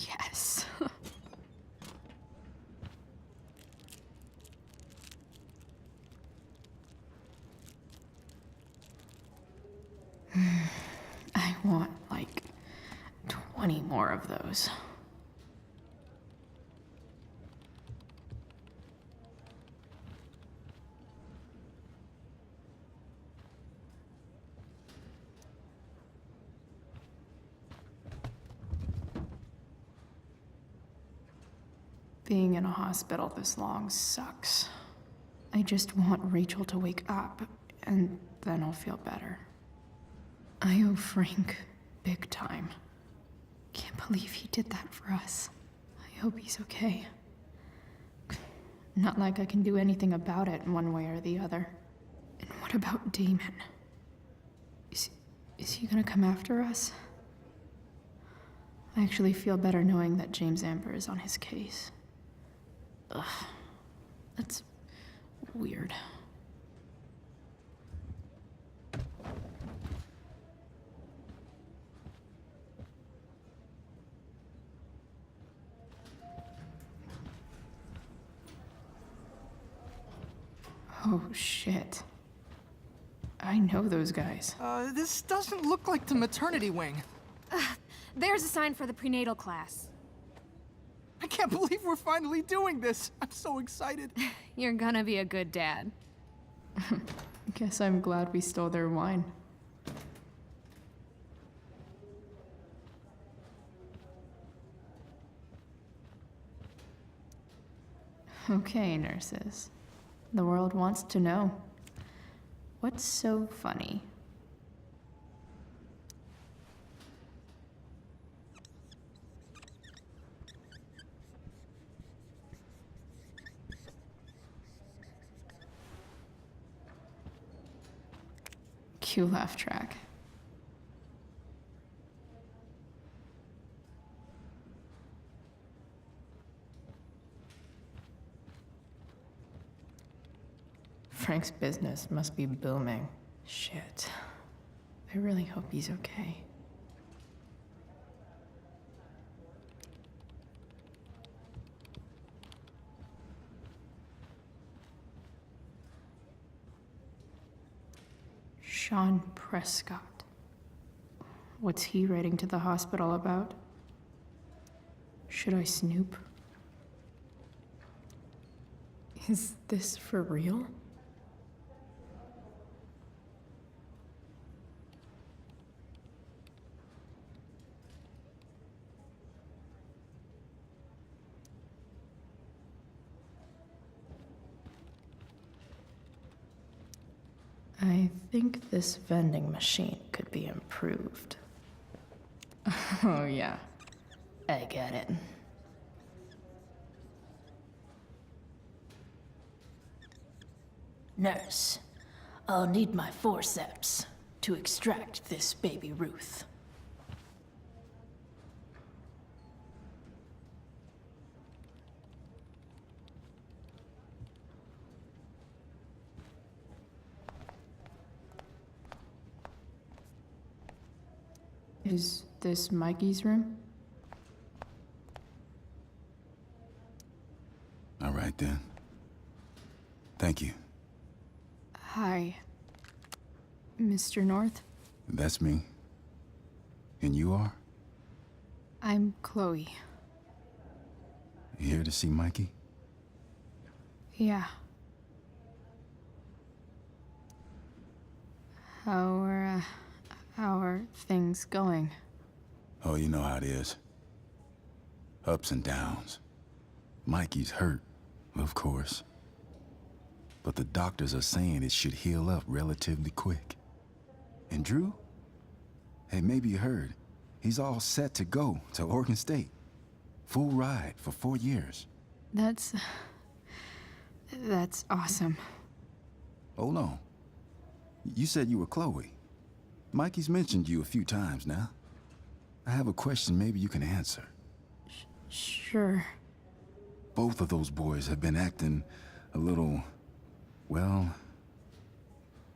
Yes. I want like 20 more of those. Being in a hospital this long sucks. I just want Rachel to wake up, and then I'll feel better. I owe Frank big time. Can't believe he did that for us. I hope he's okay. Not like I can do anything about it one way or the other. And what about Damon? Is he gonna come after us? I actually feel better knowing that James Amber is on his case. Ugh, that's weird. Oh shit. I know those guys. This doesn't look like the maternity wing. There's a sign for the prenatal class. I can't believe we're finally doing this. I'm so excited. You're gonna be a good dad. Guess I'm glad we stole their wine. Okay, nurses. The world wants to know. What's so funny? Cue laugh track. Frank's business must be booming. Shit. I really hope he's okay. Sean Prescott. What's he writing to the hospital about? Should I snoop? Is this for real? I think this vending machine could be improved. Oh yeah, I get it. Nurse, I'll need my forceps to extract this baby Ruth. Is this Mikey's room? All right then. Thank you. Hi, Mr. North. That's me. And you are? I'm Chloe. You here to see Mikey? Yeah. How are things going? Oh, you know how it is. Ups and downs. Mikey's hurt, of course. But the doctors are saying it should heal up relatively quick. And Drew? Hey, maybe you heard. He's all set to go to Oregon State. Full ride for 4 years. That's awesome. Hold on. You said you were Chloe. Mikey's mentioned you a few times now. I have a question maybe you can answer. Sure. Both of those boys have been acting a little, well,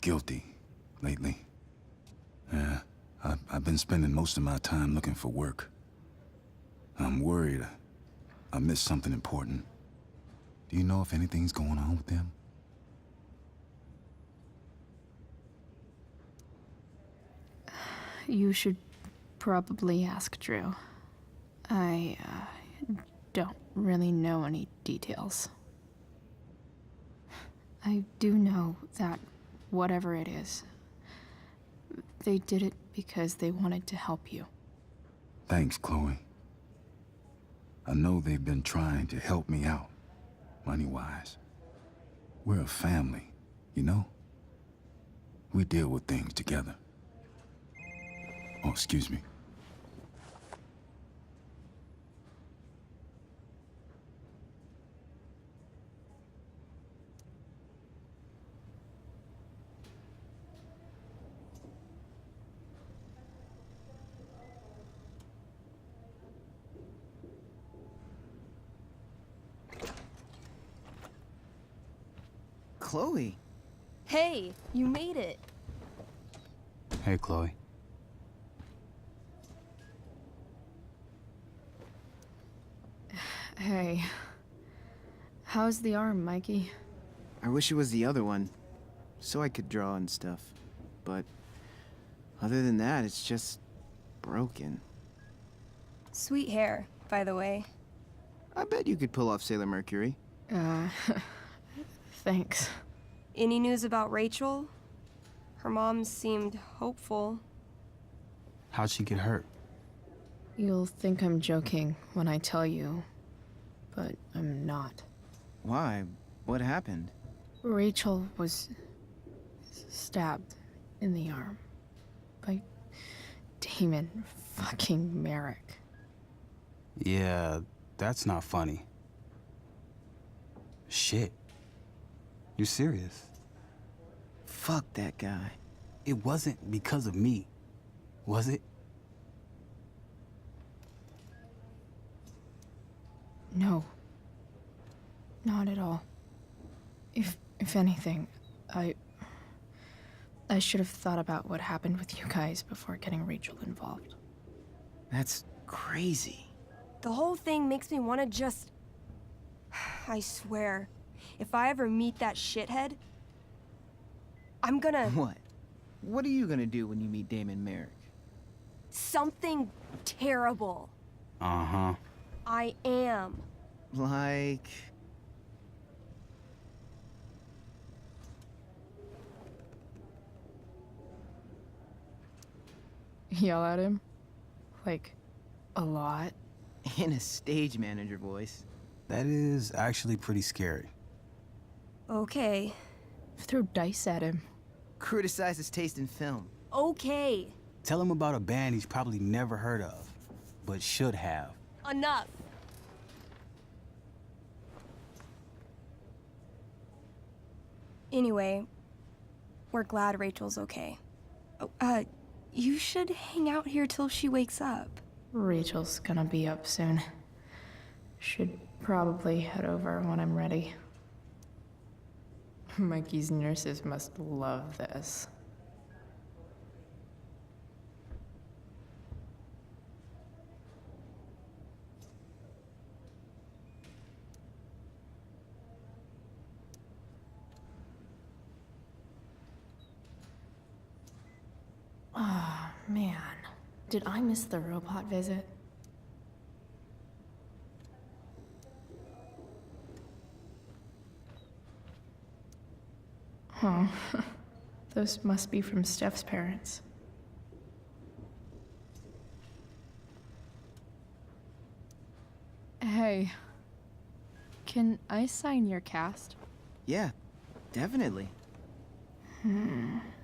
guilty lately. Yeah, I've been spending most of my time looking for work. I'm worried I missed something important. Do you know if anything's going on with them? You should probably ask Drew. I don't really know any details. I do know that whatever it is, they did it because they wanted to help you. Thanks, Chloe. I know they've been trying to help me out, money-wise. We're a family, you know? We deal with things together. Oh, excuse me. Chloe. Hey, you made it. Hey, Chloe. Hey. How's the arm, Mikey? I wish it was the other one, so I could draw and stuff. But other than that, it's just broken. Sweet hair, by the way. I bet you could pull off Sailor Mercury. Thanks. Any news about Rachel? Her mom seemed hopeful. How'd she get hurt? You'll think I'm joking when I tell you, but I'm not. Why? What happened? Rachel was stabbed in the arm by Damon fucking Merrick. Yeah, that's not funny. Shit. You serious? Fuck that guy. It wasn't because of me, was it? No. Not at all. If anything, I should have thought about what happened with you guys before getting Rachel involved. That's crazy. The whole thing makes me want to just... I swear, if I ever meet that shithead, I'm gonna... What? What are you gonna do when you meet Damon Merrick? Something terrible. Uh-huh. I am. Like... Yell at him? Like, a lot? In a stage manager voice. That is actually pretty scary. Okay. Throw dice at him. Criticize his taste in film. Okay. Tell him about a band he's probably never heard of, but should have. Enough. Anyway, we're glad Rachel's okay. Oh, you should hang out here till she wakes up. Rachel's gonna be up soon. Should probably head over when I'm ready. Mikey's nurses must love this. Ah, man. Did I miss the robot visit? Huh. Those must be from Steph's parents. Hey, can I sign your cast? Yeah, definitely.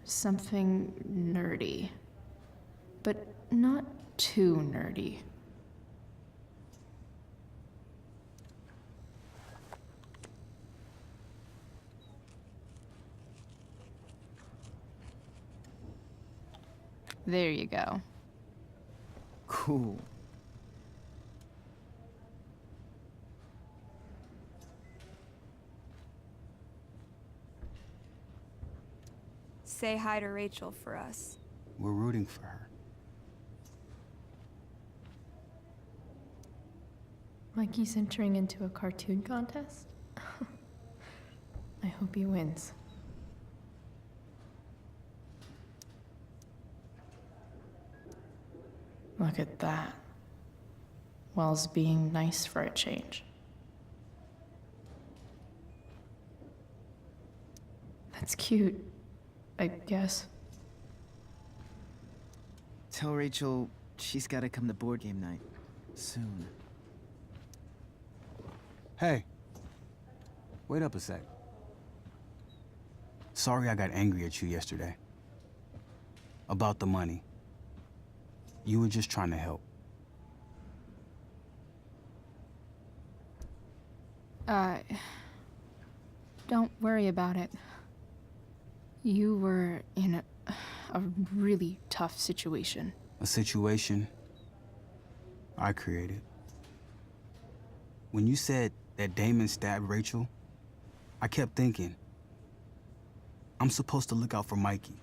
Something nerdy. But not too nerdy. There you go. Cool. Say hi to Rachel for us. We're rooting for her. Like he's entering into a cartoon contest? I hope he wins. Look at that. Wells being nice for a change. That's cute, I guess. Tell Rachel she's gotta come to board game night. Soon. Hey. Wait up a sec. Sorry I got angry at you yesterday. About the money. You were just trying to help. Don't worry about it. You were in a really tough situation. A situation I created. When you said that Damon stabbed Rachel, I kept thinking, I'm supposed to look out for Mikey,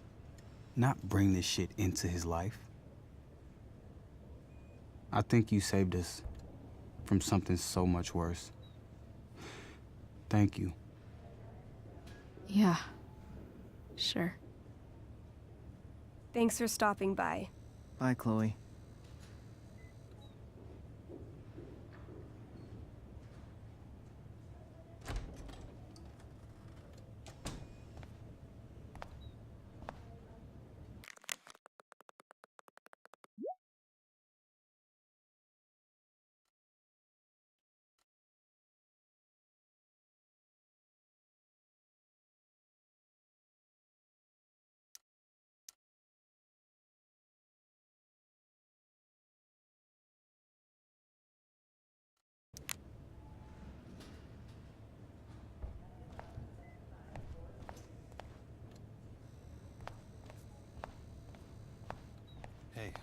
not bring this shit into his life. I think you saved us from something so much worse. Thank you. Yeah, sure. Thanks for stopping by. Bye, Chloe. Hey,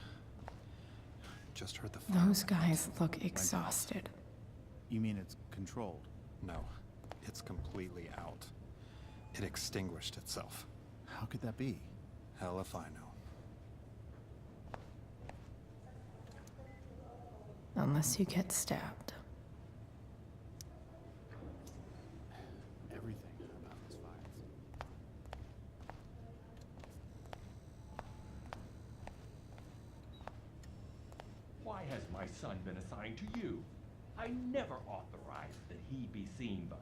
just heard the fire. Those guys look exhausted. You mean it's controlled? No, it's completely out. It extinguished itself. How could that be? Hell if I know. Unless you get stabbed. Everything about this fire. Why has my son been assigned to you? I never authorized that he be seen by.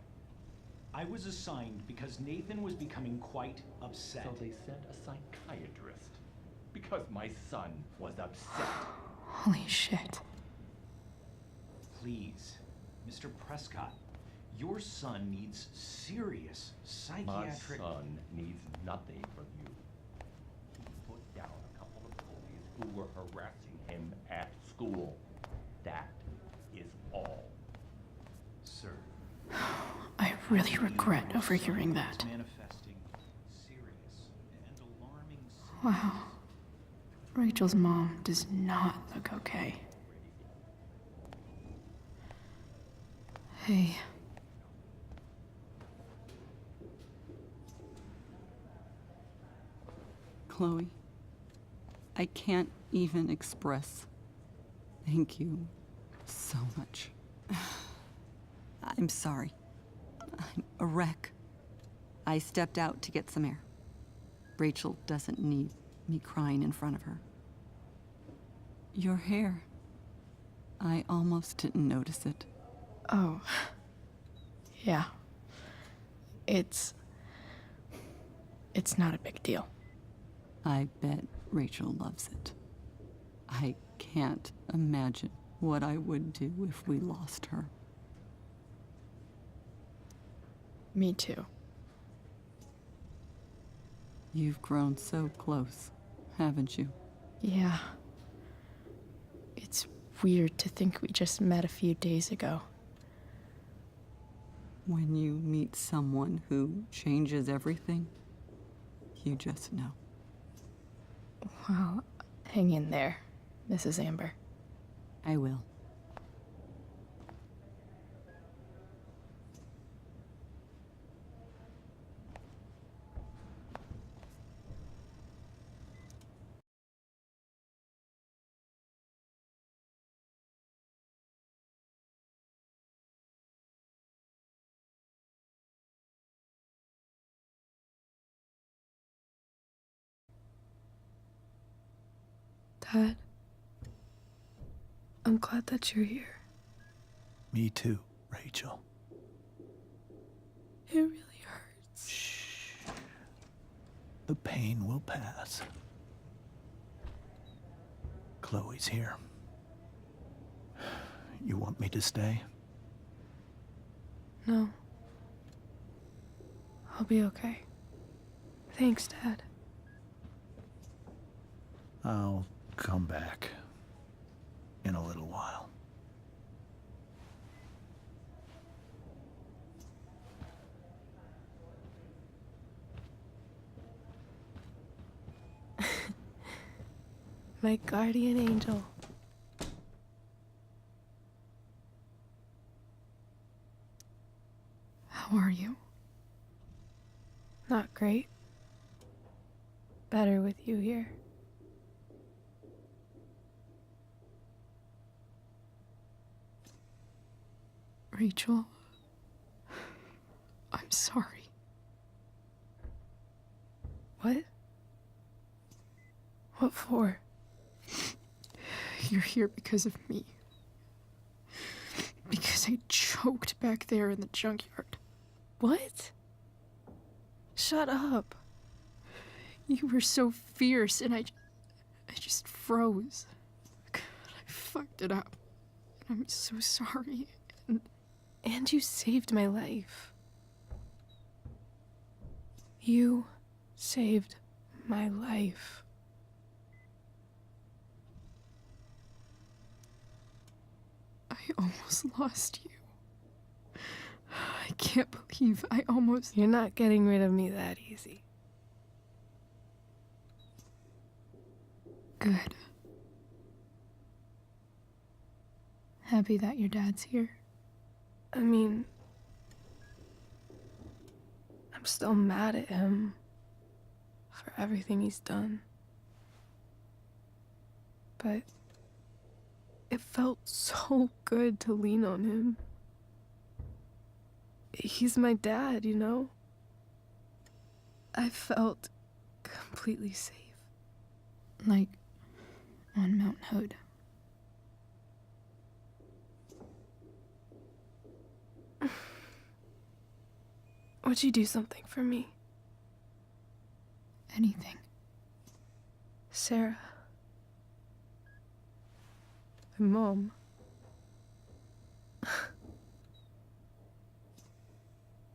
I was assigned because Nathan was becoming quite upset. So they sent a psychiatrist. Because my son was upset. Holy shit. Please, Mr. Prescott, your son needs serious psychiatric... My son needs nothing from you. He put down a couple of bullies who were harassing him at school. That is all. Sir. I really regret overhearing that. Manifesting serious and alarming Wow. Rachel's mom does not look okay. Hey. Chloe, I can't even express thank you so much. I'm sorry. I'm a wreck. I stepped out to get some air. Rachel doesn't need me crying in front of her. Your hair. I almost didn't notice it. Oh. Yeah. It's not a big deal. I bet Rachel loves it. I can't imagine what I would do if we lost her. Me too. You've grown so close, haven't you? Yeah. It's weird to think we just met a few days ago. When you meet someone who changes everything, you just know. Well, hang in there, Mrs. Amber. I will. Dad, I'm glad that you're here. Me too, Rachel. It really hurts. Shh. The pain will pass. Chloe's here. You want me to stay? No. I'll be okay. Thanks, Dad. I'll come back in a little while. My guardian angel. How are you? Not great. Better with you here. Rachel, I'm sorry. What? What for? You're here because of me. Because I choked back there in the junkyard. What? Shut up. You were so fierce and I just froze. God, I fucked it up. I'm so sorry. And you saved my life. You saved my life. I almost lost you. I can't believe I almost... You're not getting rid of me that easy. Good. Happy that your dad's here. I mean, I'm still mad at him for everything he's done. But it felt so good to lean on him. He's my dad, you know? I felt completely safe. Like on Mount Hood. Would you do something for me? Anything. Sarah. My mom.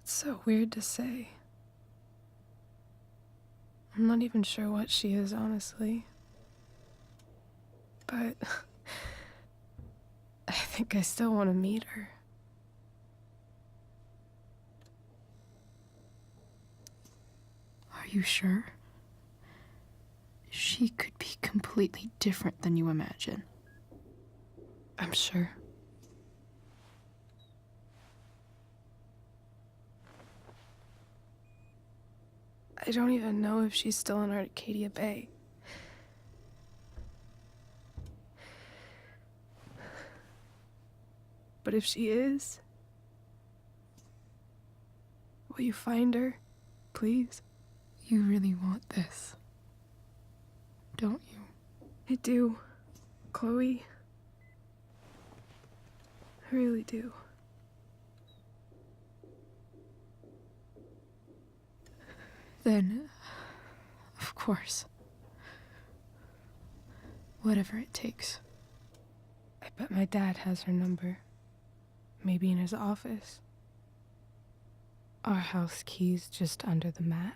It's so weird to say. I'm not even sure what she is, honestly. But I think I still want to meet her. Are you sure? She could be completely different than you imagine. I'm sure. I don't even know if she's still in Arcadia Bay. But if she is, will you find her, please? You really want this, don't you? I do, Chloe. I really do. Then, of course. Whatever it takes. I Bet my dad has her number. Maybe in his office. Our house key's just under the mat.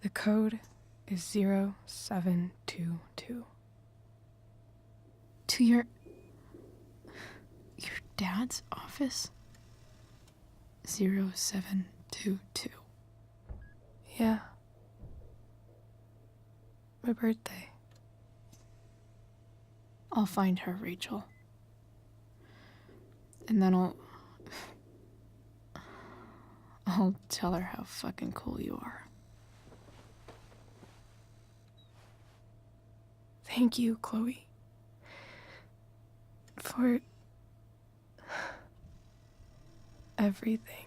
The code is 0722. To your dad's office? 0722. Yeah. My birthday. I'll find her, Rachel. And then I'll tell her how fucking cool you are. Thank you, Chloe. For everything.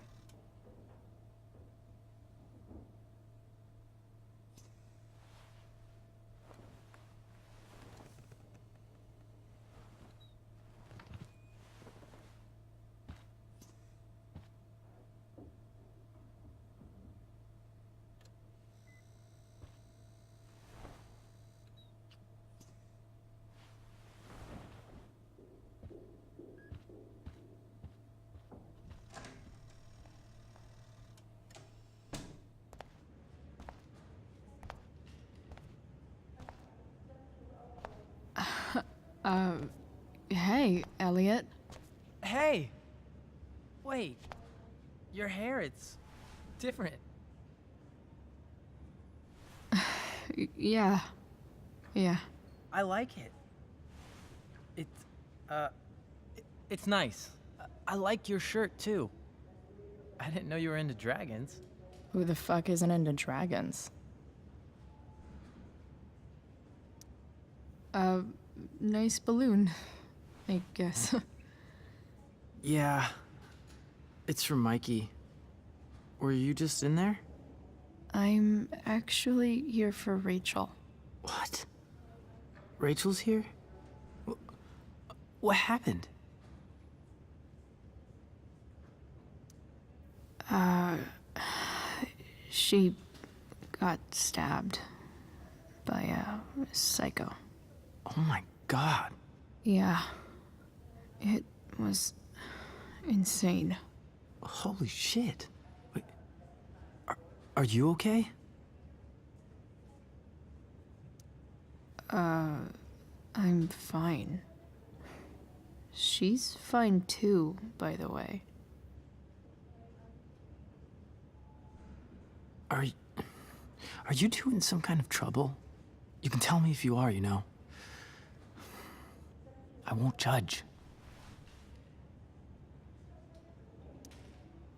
Hey, Elliot. Hey! Wait. Your hair, it's different. Yeah. I like it. It's nice. I like your shirt, too. I didn't know you were into dragons. Who the fuck isn't into dragons? Nice balloon, I guess. Yeah. It's from Mikey. Were you just in there? I'm actually here for Rachel. What? Rachel's here? What happened? She got stabbed by a psycho. Oh my god. Yeah. It was insane. Holy shit. Wait. Are you okay? I'm fine. She's fine too, by the way. Are you two in some kind of trouble? You can tell me if you are, you know. I won't judge.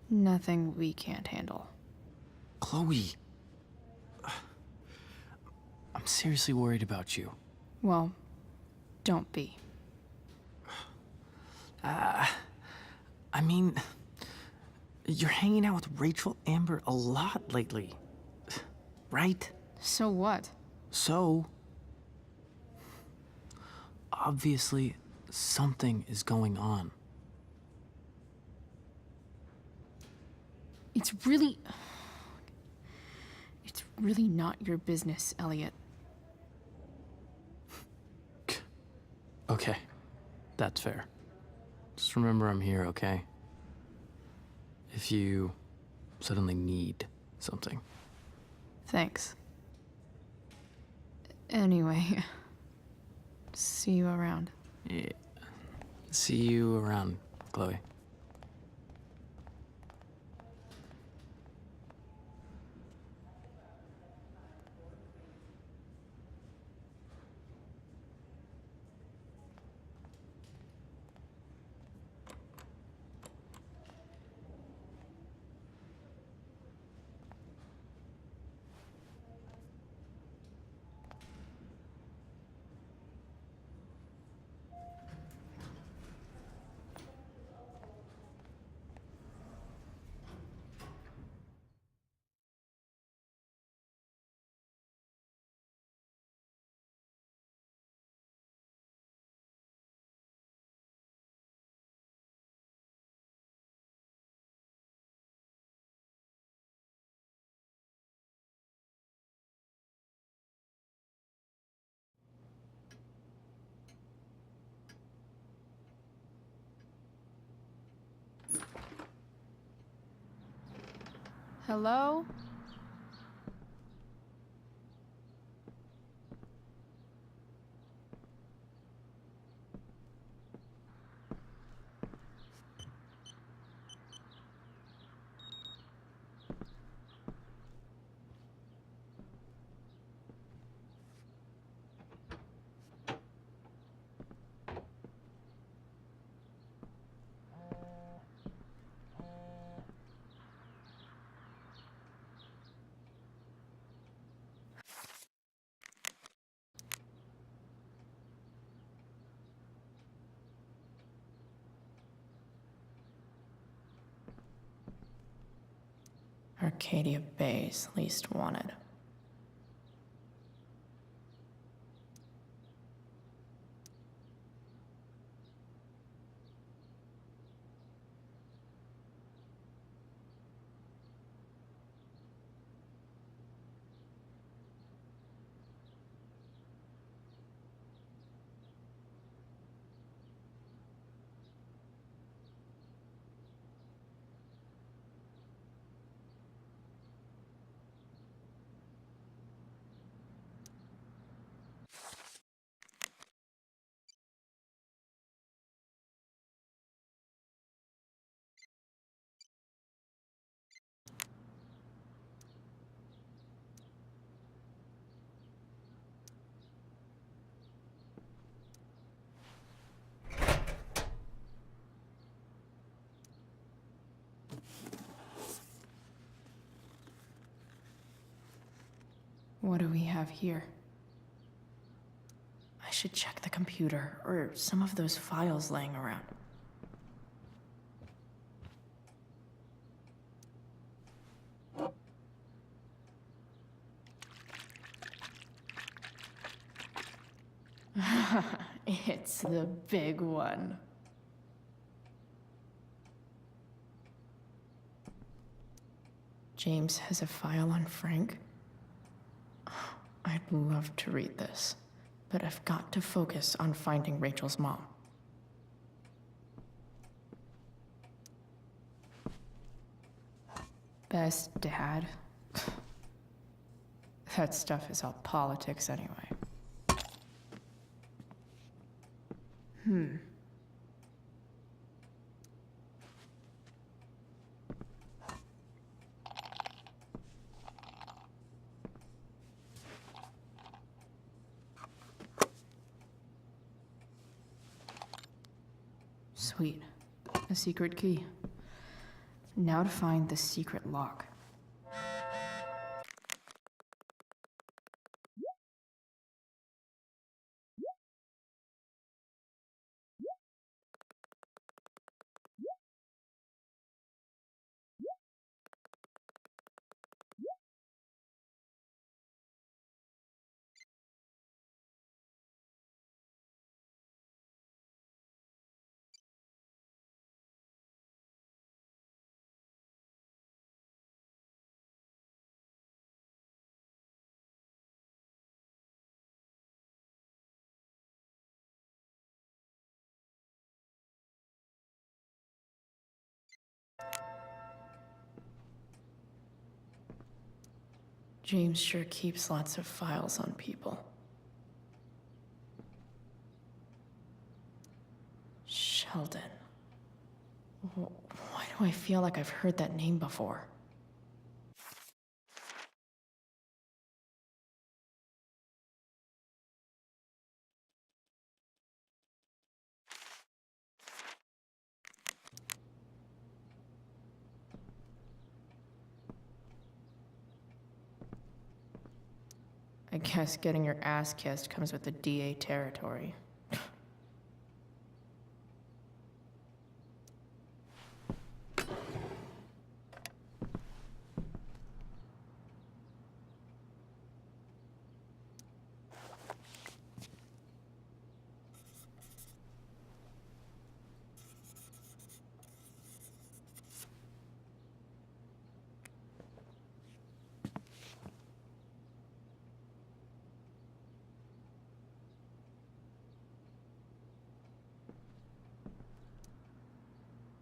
Nothing we can't handle. Chloe. I'm seriously worried about you. Well, don't be. I mean, you're hanging out with Rachel Amber a lot lately, right? So what? So, obviously, something is going on. It's really not your business, Elliot. Okay, that's fair. Just remember I'm here, okay? If you suddenly need something. Thanks. Anyway, see you around. Yeah. See you around, Chloe. Hello? Arcadia Bay's least wanted. What do we have here? I should check the computer, or some of those files laying around. It's the big one. James has a file on Frank. I'd love to read this, but I've got to focus on finding Rachel's mom. Best dad? That stuff is all politics anyway. Sweet. A secret key. Now to find the secret lock. James sure keeps lots of files on people. Sheldon. Why do I feel like I've heard that name before? I guess getting your ass kissed comes with the DA territory.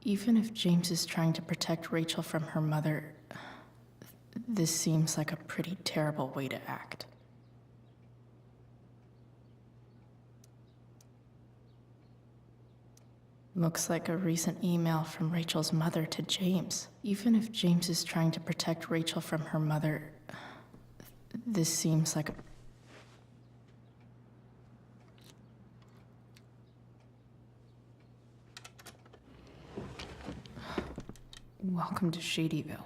Even if James is trying to protect Rachel from her mother, this seems like a pretty terrible way to act. Looks like a recent email from Rachel's mother to James. Even if James is trying to protect Rachel from her mother, this seems like a... Welcome to Shadyville.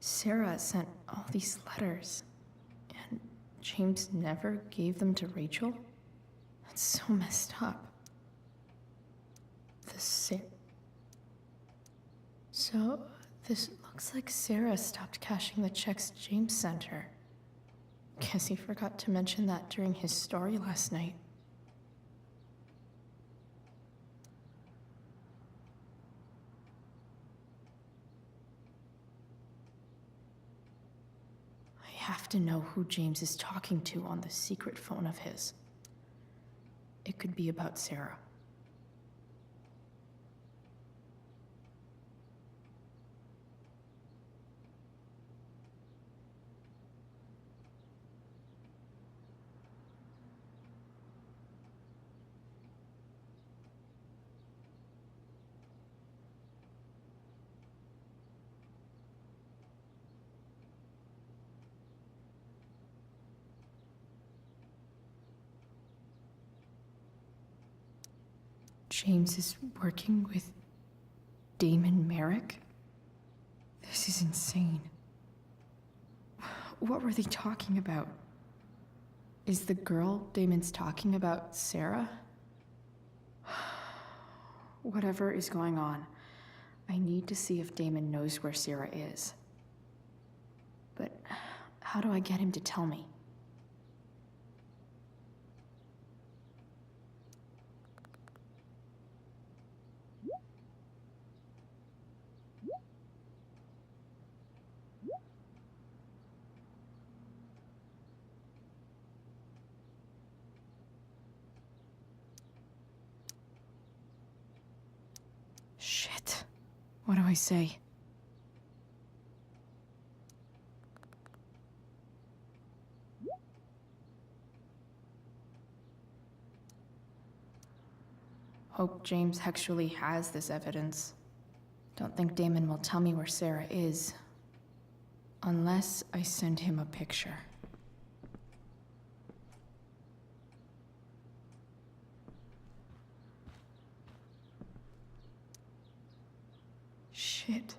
Sarah sent all these letters, and James never gave them to Rachel? That's so messed up. So, this looks like Sarah stopped cashing the checks James sent her. Guess he forgot to mention that during his story last night. I have to know who James is talking to on the secret phone of his. It could be about Sarah. James is working with Damon Merrick? This is insane. What were they talking about? Is the girl Damon's talking about Sarah? Whatever is going on, I need to see if Damon knows where Sarah is. But how do I get him to tell me? Shit. What do I say? Hope James actually has this evidence. Don't think Damon will tell me where Sarah is. Unless I send him a picture. Shit.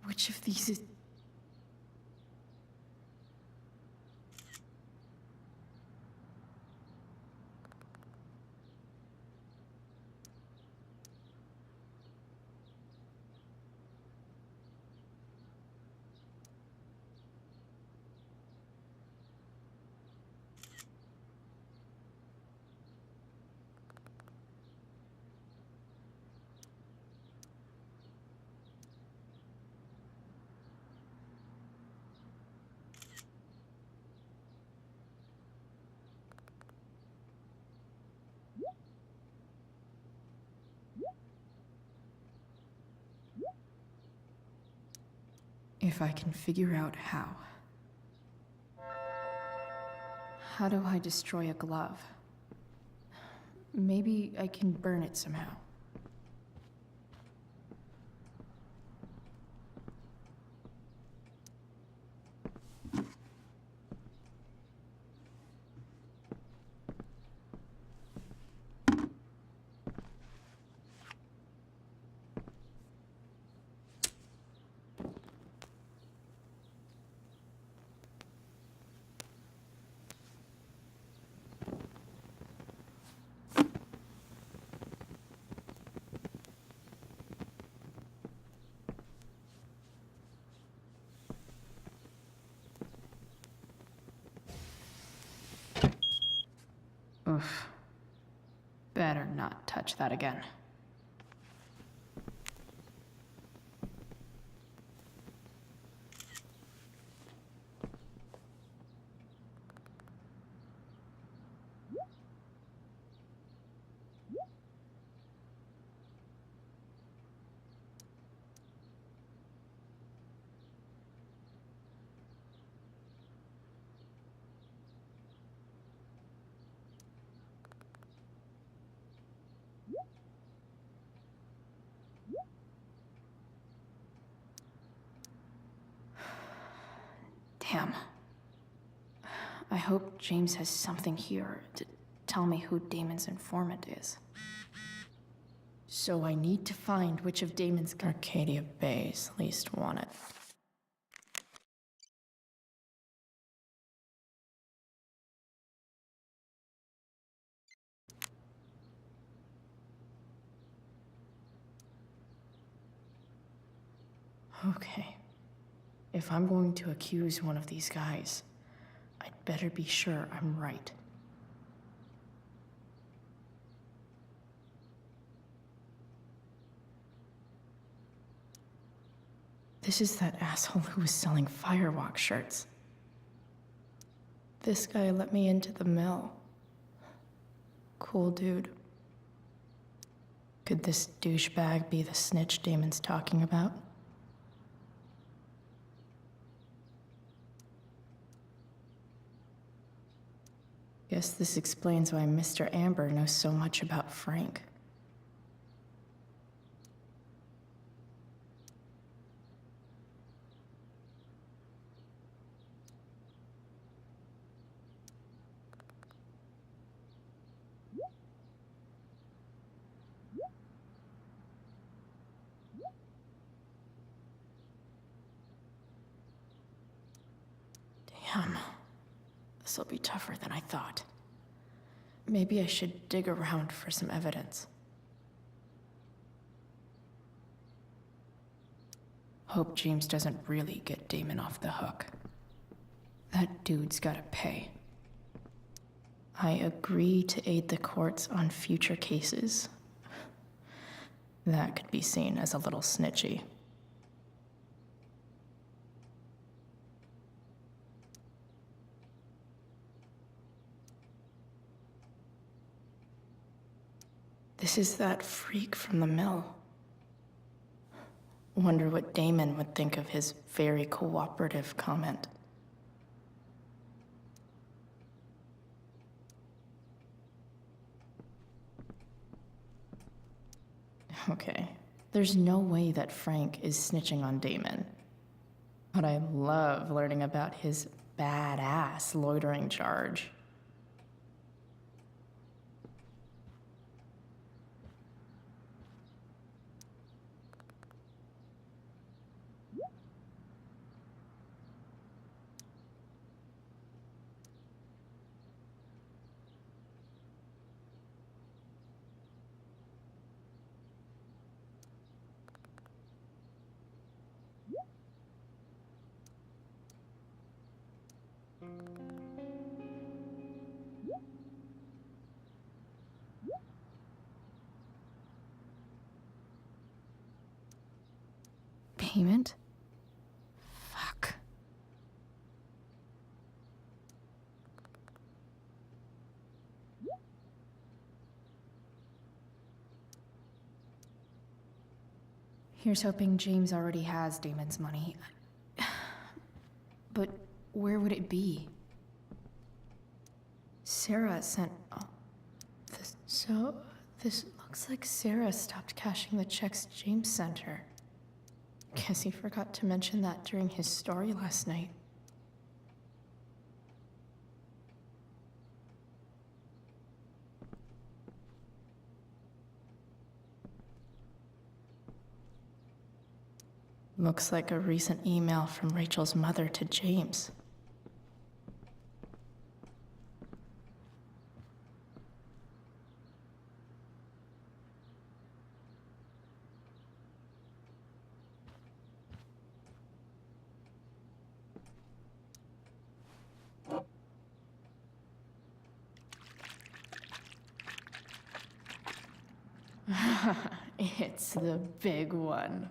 Which of these is... If I can figure out how. How do I destroy a glove? Maybe I can burn it somehow. Oof. Better not touch that again. Damn. I hope James has something here to tell me who Damon's informant is. So I need to find which of Damon's Arcadia Bay's least wanted. Okay. If I'm going to accuse one of these guys, I'd better be sure I'm right. This is that asshole who was selling Firewalk shirts. This guy let me into the mill. Cool dude. Could this douchebag be the snitch Damon's talking about? Guess this explains why Mr. Amber knows so much about Frank. Damn. This'll be tougher than I thought. Maybe I should dig around for some evidence. Hope James doesn't really get Damon off the hook. That dude's gotta pay. I agree to aid the courts on future cases. That could be seen as a little snitchy. This is that freak from the mill. Wonder what Damon would think of his very cooperative comment. Okay, there's no way that Frank is snitching on Damon. But I love learning about his badass loitering charge. Payment? Fuck. Here's hoping James already has Damon's money. But where would it be? Sarah sent... this. So, this looks like Sarah stopped cashing the checks James sent her. Guess he forgot to mention that during his story last night. Looks like a recent email from Rachel's mother to James. It's the big one.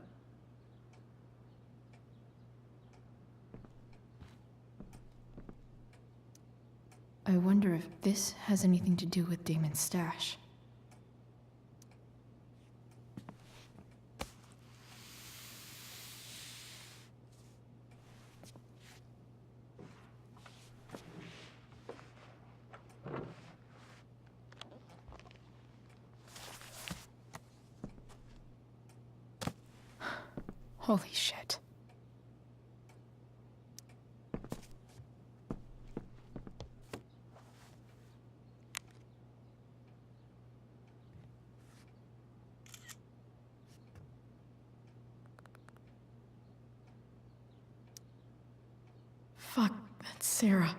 I wonder if this has anything to do with Damon's stash. Holy shit. Fuck, that's Sarah.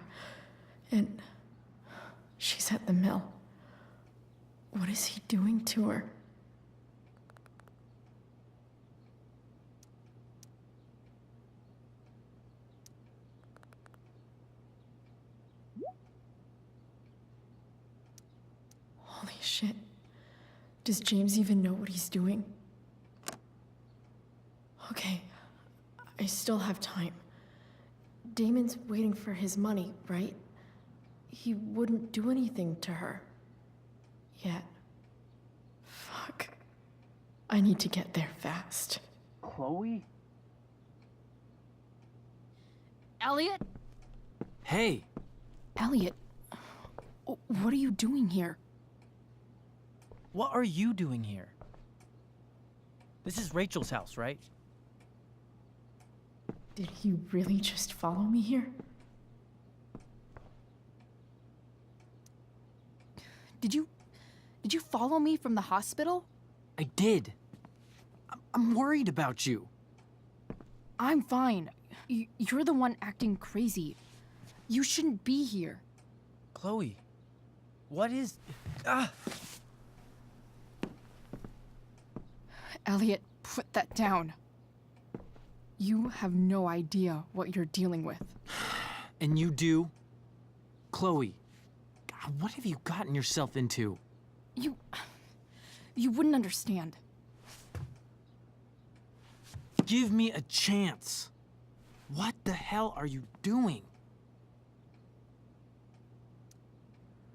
And she's at the mill. What is he doing to her? Holy shit. Does James even know what he's doing? Okay, I still have time. Damon's waiting for his money, right? He wouldn't do anything to her. Yet. Fuck. I need to get there fast. Chloe? Elliot? Hey! Elliot, what are you doing here? What are you doing here? This is Rachel's house, right? Did he really just follow me here? Did you follow me from the hospital? I did. I'm worried about you. I'm fine. You're the one acting crazy. You shouldn't be here. Chloe, what is... Ah! Elliot, put that down. You have no idea what you're dealing with. And you do? Chloe, God, what have you gotten yourself into? You wouldn't understand. Give me a chance. What the hell are you doing?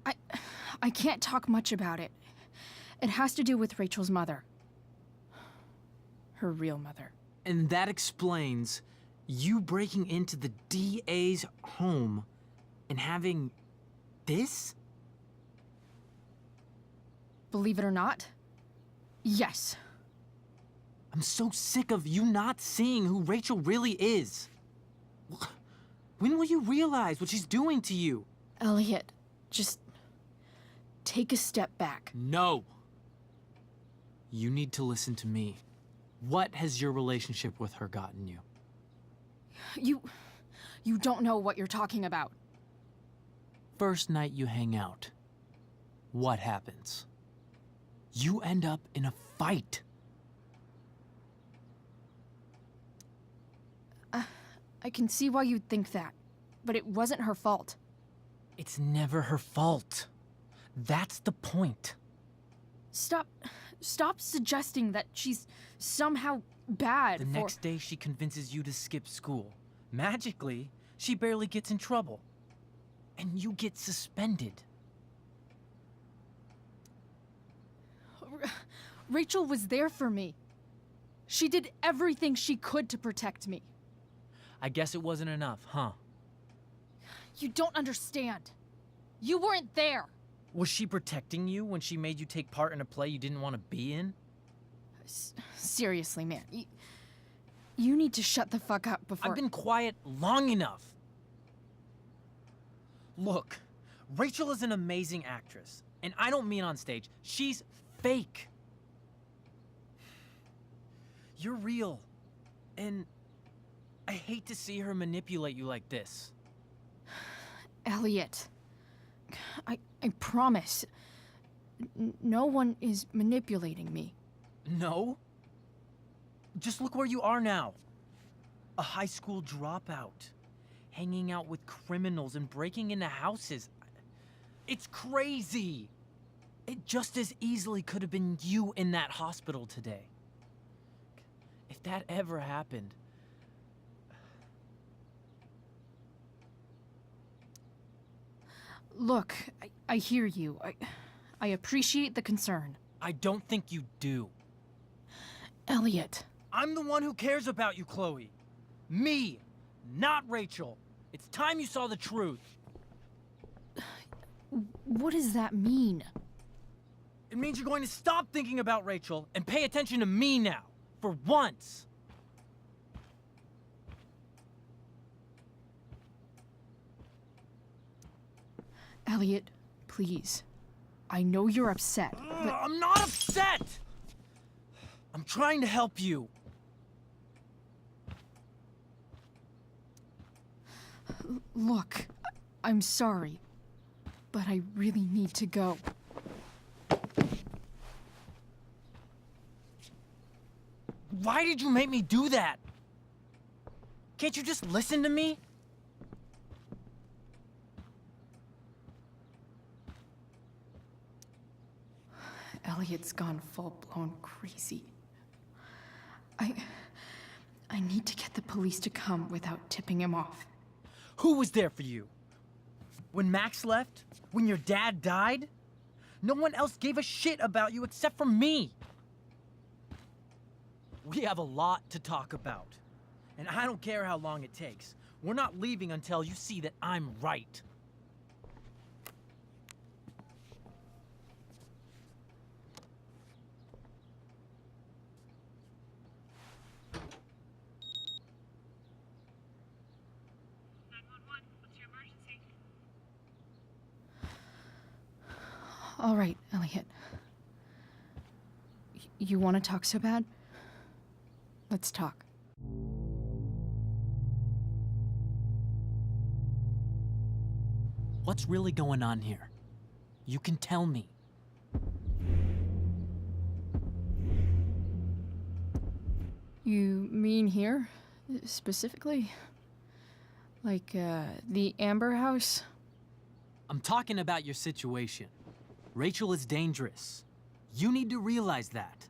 I can't talk much about it. It has to do with Rachel's mother. Her real mother. And that explains you breaking into the DA's home and having this? Believe it or not, yes. I'm so sick of you not seeing who Rachel really is. When will you realize what she's doing to you? Elliot, just take a step back. No. You need to listen to me. What has your relationship with her gotten you? You don't know what you're talking about. First night you hang out, what happens? You end up in a fight. I can see why you'd think that, but it wasn't her fault. It's never her fault. That's the point. Stop suggesting that she's somehow bad. The next day she convinces you to skip school. Magically, she barely gets in trouble. And you get suspended. Rachel was there for me. She did everything she could to protect me. I guess it wasn't enough, huh? You don't understand. You weren't there. Was she protecting you when she made you take part in a play you didn't want to be in? Seriously, man. You need to shut the fuck up before... I've been quiet long enough. Look, Rachel is an amazing actress. And I don't mean on stage. She's fake. You're real. And I hate to see her manipulate you like this. Elliot, I promise. No one is manipulating me. No? Just look where you are now. A high school dropout. Hanging out with criminals and breaking into houses. It's crazy. It just as easily could have been you in that hospital today. If that ever happened... Look, I hear you. I appreciate the concern. I don't think you do. Elliot. I'm the one who cares about you, Chloe. Me, not Rachel. It's time you saw the truth. What does that mean? It means you're going to stop thinking about Rachel and pay attention to me now, for once. Elliot, please. I know you're upset, but... I'm not upset! I'm trying to help you. Look, I'm sorry, but I really need to go. Why did you make me do that? Can't you just listen to me? Elliot's gone full-blown crazy. I need to get the police to come without tipping him off. Who was there for you? When Max left? When your dad died? No one else gave a shit about you except for me. We have a lot to talk about. And I don't care how long it takes. We're not leaving until you see that I'm right. All right, Elliot. You want to talk so bad? Let's talk. What's really going on here? You can tell me. You mean here, specifically? Like, the Amber House? I'm talking about your situation. Rachel is dangerous. You need to realize that.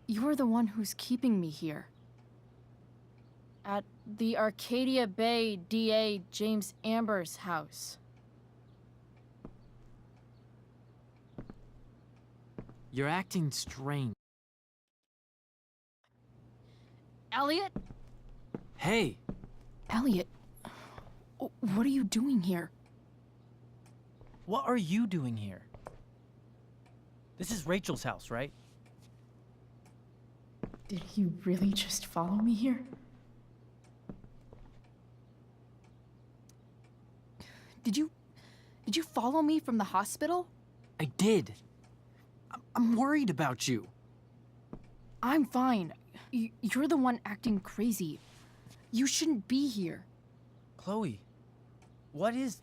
You're the one who's keeping me here. At the Arcadia Bay DA James Amber's house. You're acting strange. Elliot? Hey! Elliot, what are you doing here? What are you doing here? This is Rachel's house, right? Did you really just follow me here? Did you follow me from the hospital? I did. I'm worried about you. I'm fine. You're the one acting crazy. You shouldn't be here. Chloe, what is...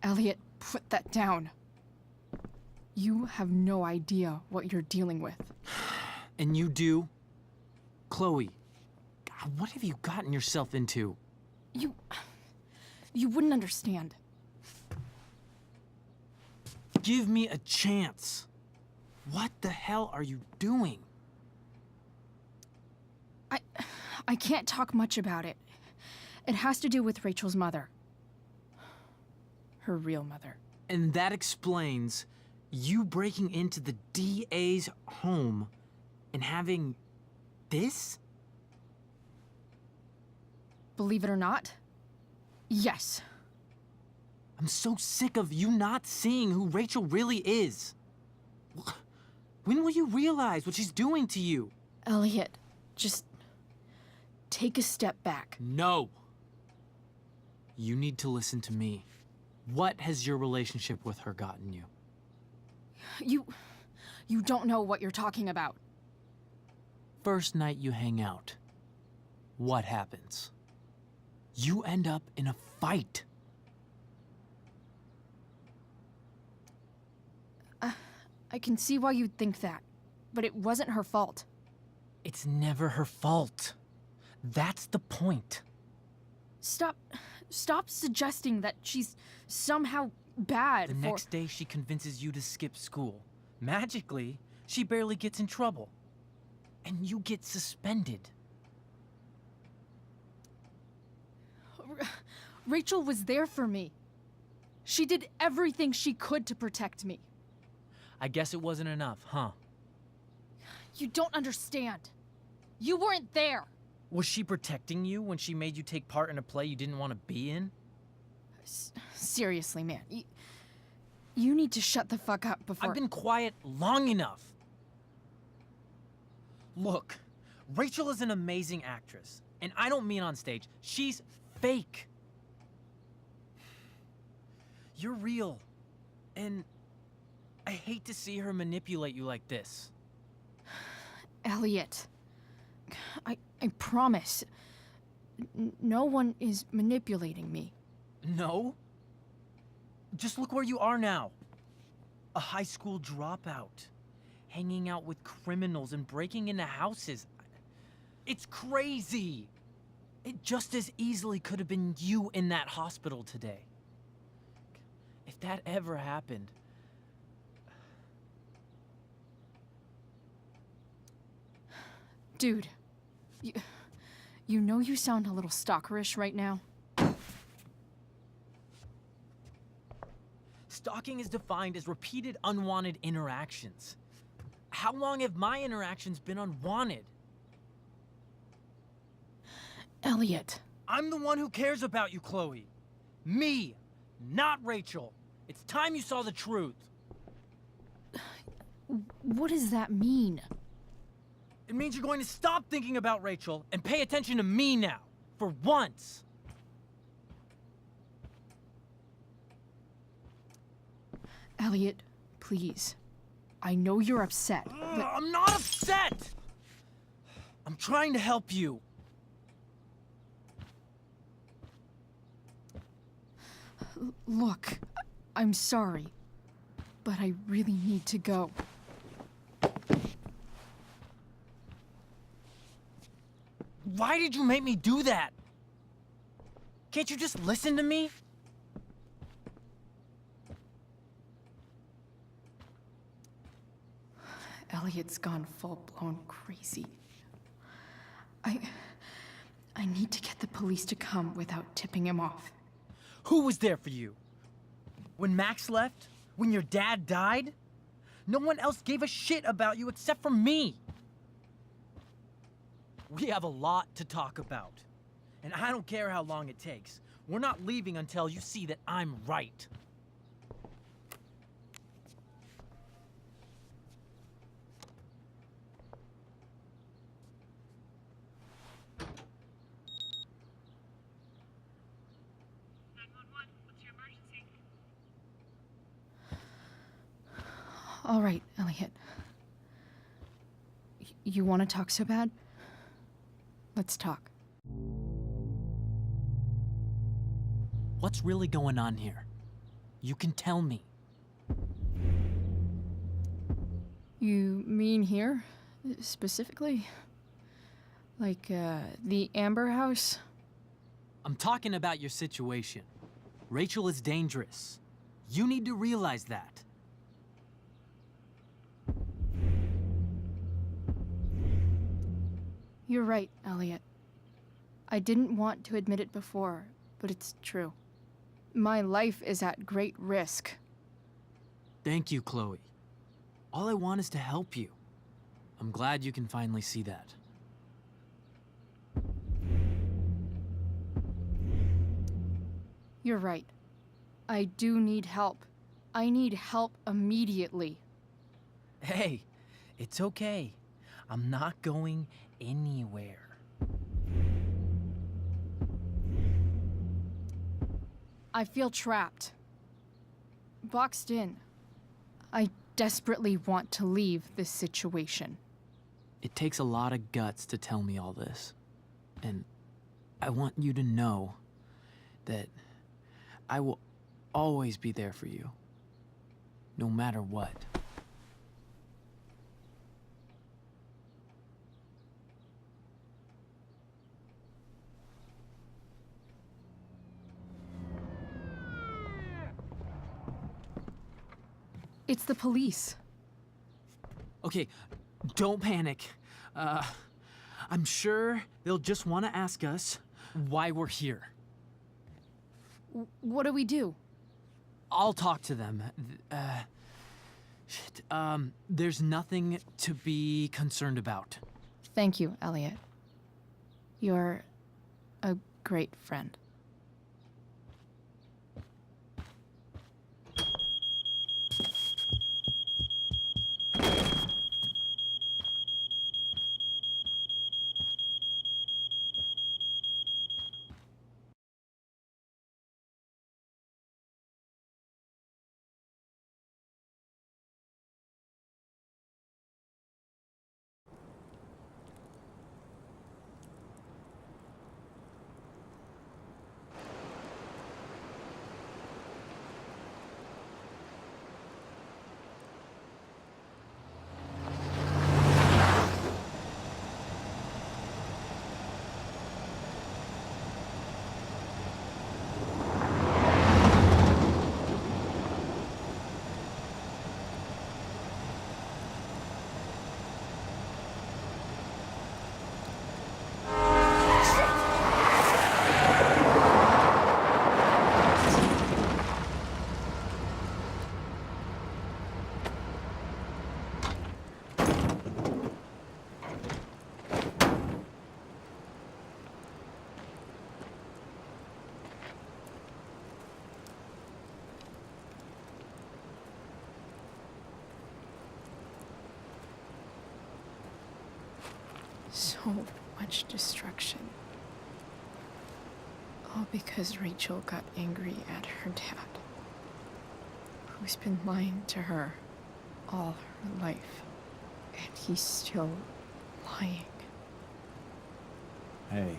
Elliot, put that down. You have no idea what you're dealing with. And you do? Chloe, God, what have you gotten yourself into? You wouldn't understand. Give me a chance. What the hell are you doing? I can't talk much about it. It has to do with Rachel's mother. Her real mother. And that explains you breaking into the DA's home and having this? Believe it or not, yes. I'm so sick of you not seeing who Rachel really is. When will you realize what she's doing to you? Elliot, just take a step back. No. You need to listen to me. What has your relationship with her gotten you? You don't know what you're talking about. First night you hang out, what happens? You end up in a fight. I can see why you'd think that, but it wasn't her fault. It's never her fault. That's the point. Stop suggesting that she's somehow bad. The next day she convinces you to skip school. Magically, she barely gets in trouble. And you get suspended. Rachel was there for me. She did everything she could to protect me. I guess it wasn't enough, huh? You don't understand. You weren't there. Was she protecting you when she made you take part in a play you didn't want to be in? Seriously, man. You need to shut the fuck up before... I've been quiet long enough. Look, Rachel is an amazing actress. And I don't mean on stage. She's fake. You're real. And I hate to see her manipulate you like this. Elliot, I promise. No one is manipulating me. No? Just look where you are now. A high school dropout. Hanging out with criminals and breaking into houses. It's crazy! It just as easily could have been you in that hospital today. If that ever happened... Dude, you know you sound a little stalkerish right now. Stalking is defined as repeated unwanted interactions. How long have my interactions been unwanted? Elliot. I'm the one who cares about you, Chloe. Me, not Rachel. It's time you saw the truth. What does that mean? It means you're going to stop thinking about Rachel and pay attention to me now, for once. Elliot, please. I know you're upset, but... I'm not upset! I'm trying to help you. Look, I'm sorry, but I really need to go. Why did you make me do that? Can't you just listen to me? Elliot's gone full-blown crazy. I need to get the police to come without tipping him off. Who was there for you? When Max left? When your dad died? No one else gave a shit about you except for me. We have a lot to talk about. And I don't care how long it takes. We're not leaving until you see that I'm right. All right, Elliot. You want to talk so bad? Let's talk. What's really going on here? You can tell me. You mean here, specifically? Like, the Amber House? I'm talking about your situation. Rachel is dangerous. You need to realize that. You're right, Elliot. I didn't want to admit it before, but it's true. My life is at great risk. Thank you, Chloe. All I want is to help you. I'm glad you can finally see that. You're right. I do need help. I need help immediately. Hey, it's okay. I'm not going anywhere. I feel trapped. Boxed in. I desperately want to leave this situation. It takes a lot of guts to tell me all this. And I want you to know that I will always be there for you, no matter what. It's the police. Okay, don't panic. I'm sure they'll just want to ask us why we're here. What do we do? I'll talk to them. There's nothing to be concerned about. Thank you, Elliot. You're a great friend. So much destruction. All because Rachel got angry at her dad, who's been lying to her all her life. And he's still lying. Hey,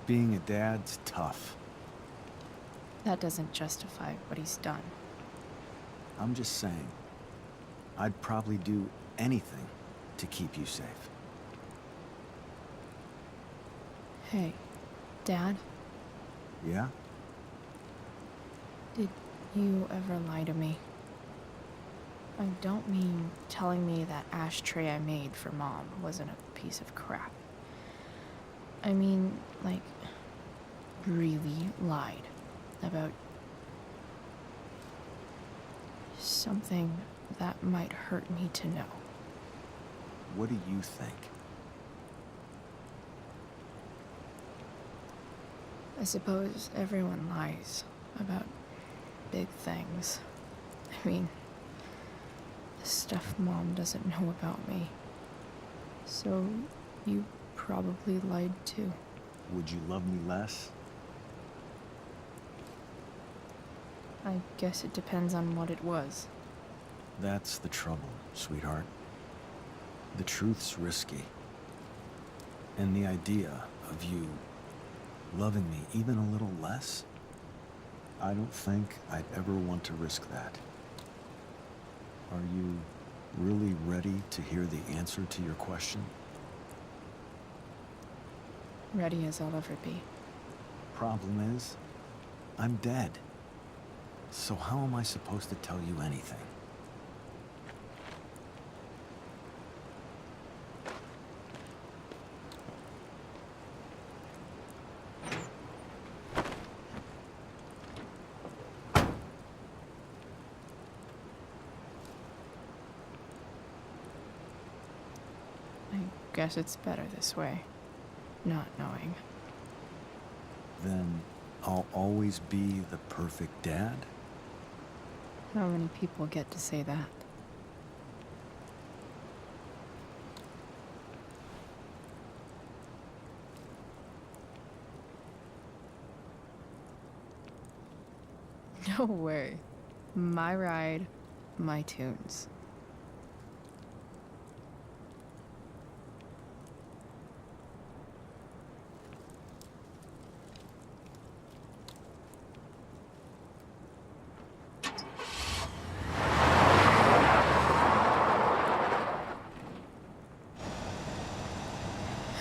being a dad's tough. That doesn't justify what he's done. I'm just saying, I'd probably do anything to keep you safe. Hey, Dad, Yeah? did you ever lie to me? I don't mean telling me that ashtray I made for Mom wasn't a piece of crap. I mean, like, really lied about something that might hurt me to know. What do you think? I suppose everyone lies about big things. I mean, the stuff Mom doesn't know about me. So, you probably lied too. Would you love me less? I guess it depends on what it was. That's the trouble, sweetheart. The truth's risky. And the idea of you loving me even a little less, I don't think I'd ever want to risk that. Are you really ready to hear the answer to your question? Ready as I'll ever be. Problem is, I'm dead. So how am I supposed to tell you anything? I guess it's better this way, not knowing. Then I'll always be the perfect dad? How many people get to say that? No way. My ride, my tunes.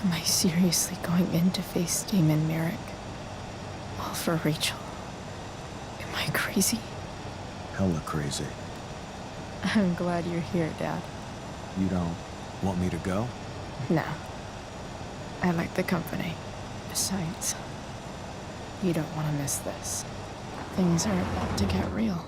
Am I seriously going in to face Damon Merrick? All for Rachel? Am I crazy? Hella crazy. I'm glad you're here, Dad. You don't want me to go? Nah. I like the company. Besides, you don't want to miss this. Things are about to get real.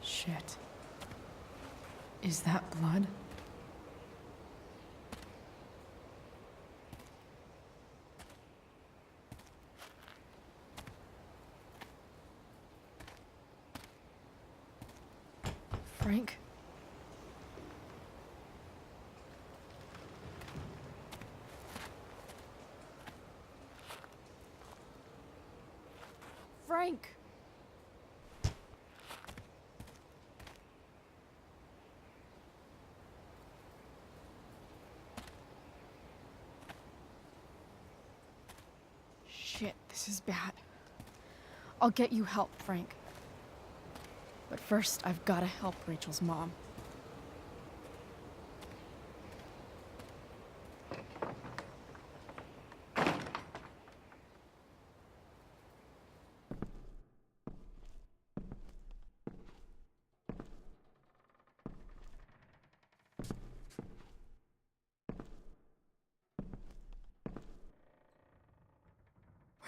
Shit. Is that blood? Frank? Frank! Shit, this is bad. I'll get you help, Frank. But first, I've gotta help Rachel's mom.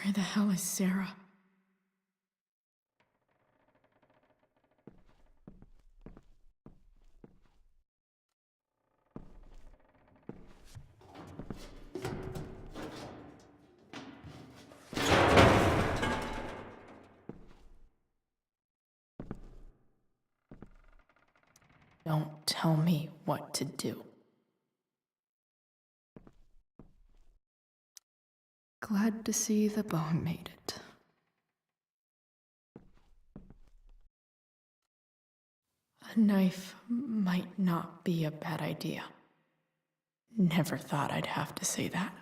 Where the hell is Sarah? Don't tell me what to do. Glad to see the bone made it. A knife might not be a bad idea. Never thought I'd have to say that.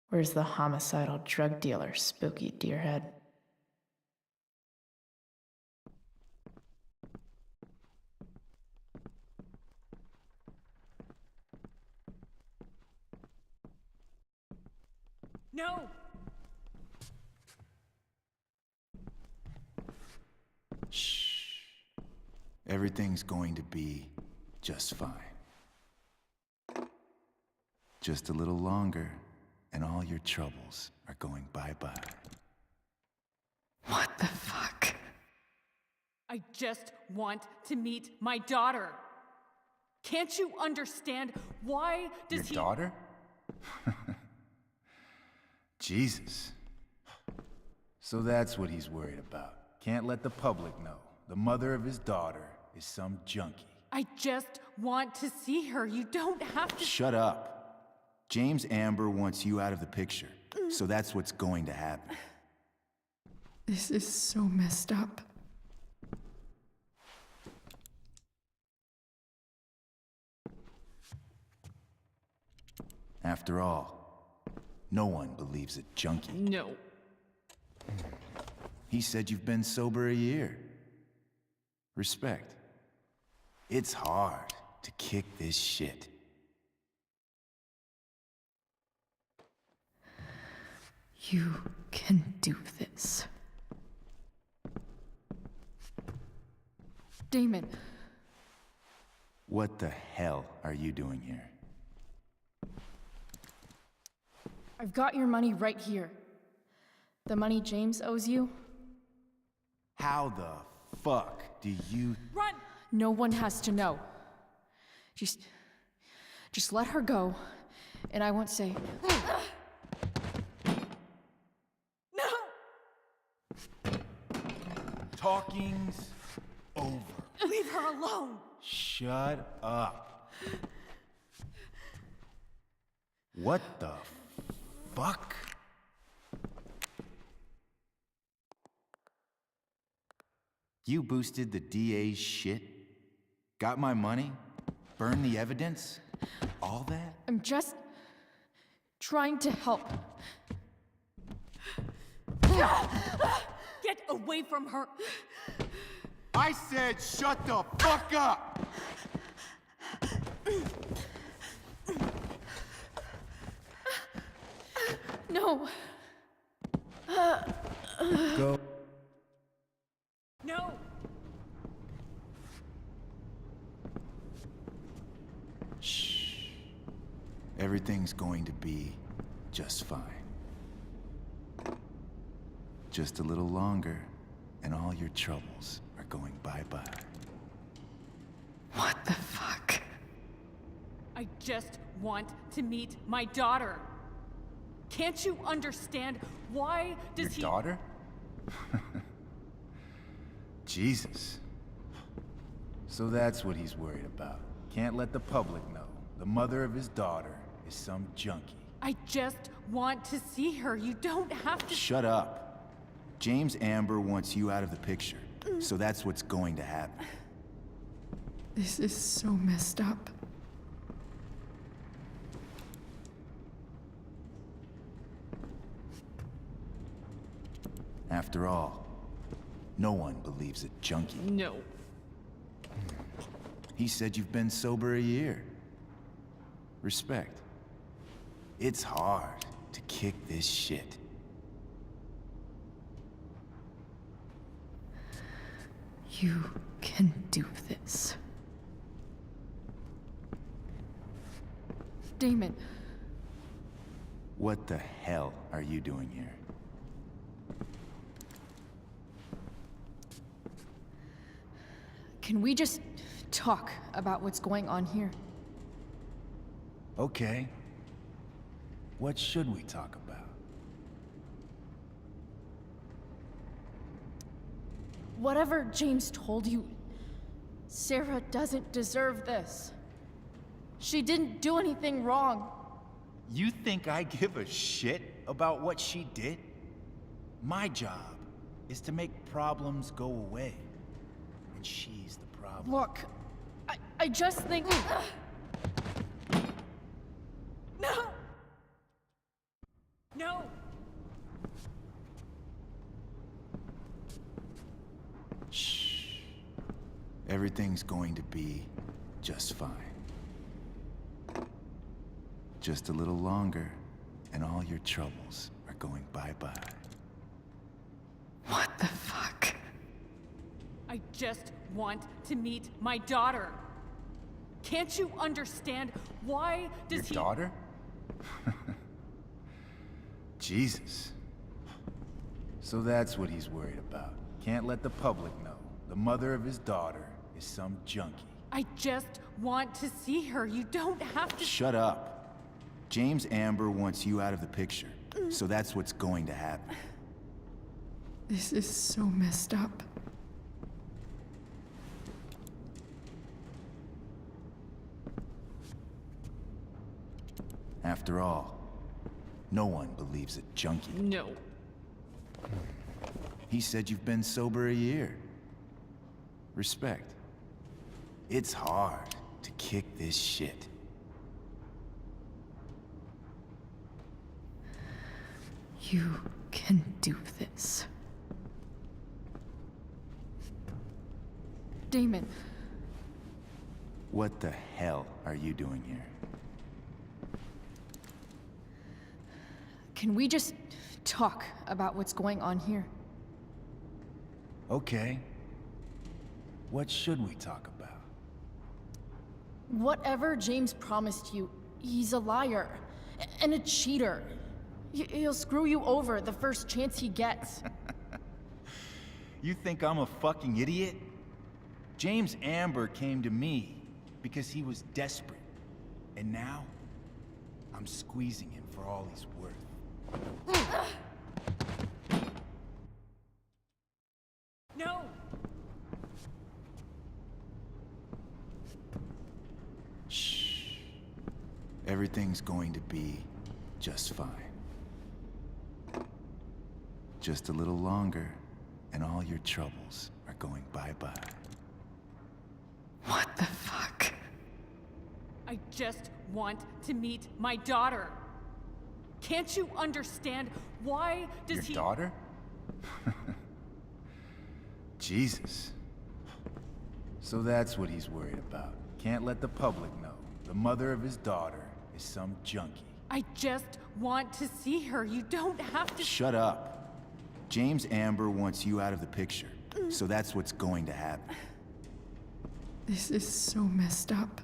Where's the homicidal drug dealer, Spooky Deerhead? No! Shh. Everything's going to be just fine. Just a little longer, and all your troubles are going bye-bye. What the fuck? I just want to meet my daughter. Can't you understand why does Your daughter? Jesus. So that's what he's worried about. Can't let the public know. The mother of his daughter is some junkie. I just want to see her. You don't have to. Shut up. James Amber wants you out of the picture, so that's what's going to happen. This is so messed up. After all, no one believes a junkie. No. He said you've been sober a year. Respect. It's hard to kick this shit. You can do this. Damon. What the hell are you doing here? I've got your money right here. The money James owes you. How the fuck do you... Run! No one has to know. Just let her go, and I won't say... Talking's over. Leave her alone! Shut up. What the fuck? You boosted the DA's shit? Got my money? Burned the evidence? All that? I'm just trying to help. Get away from her! I said shut the fuck up! No. Go. No! Shh. Everything's going to be just fine. Just a little longer, and all your troubles are going bye-bye. What the fuck? I just want to meet my daughter. Can't you understand why does Your daughter? Jesus. So that's what he's worried about. Can't let the public know. The mother of his daughter is some junkie. I just want to see her. You don't have to. Shut up. James Amber wants you out of the picture, so that's what's going to happen. This is so messed up. After all, no one believes a junkie. No. He said you've been sober a year. Respect. It's hard to kick this shit. You can do this. Damon, What the hell are you doing here? can we just talk about what's going on here? Okay. What should we talk about? Whatever James told you, Sarah doesn't deserve this. She didn't do anything wrong. You think I give a shit about what she did? My job is to make problems go away. And she's the problem. Look, I just think... No! No! Shh. Everything's going to be just fine. Just a little longer, and all your troubles are going bye-bye. What the fuck? I just want to meet my daughter. Can't you understand? Why does Your daughter? Jesus. So that's what he's worried about. Can't let the public know. The mother of his daughter is some junkie. I just want to see her. You don't have to. Shut up. James Amber wants you out of the picture, so that's what's going to happen. this is so messed up. After all, no one believes a junkie. No. He said you've been sober a year. Respect. It's hard to kick this shit. You can do this. Damon, What the hell are you doing here? can we just talk about what's going on here? Okay. What should we talk about? Whatever James promised you, he's a liar and a cheater. He'll screw you over the first chance he gets. You think I'm a fucking idiot? James Amber came to me because he was desperate. And now, I'm squeezing him for all he's worth. No! Shh. Everything's going to be just fine. Just a little longer, and all your troubles are going bye-bye. What the fuck? I just want to meet my daughter. Can't you understand? Why does Your daughter? Jesus. So that's what he's worried about. Can't let the public know. The mother of his daughter is some junkie. I just want to see her. You don't have to. Shut up. James Amber wants you out of the picture, so that's what's going to happen. this is so messed up.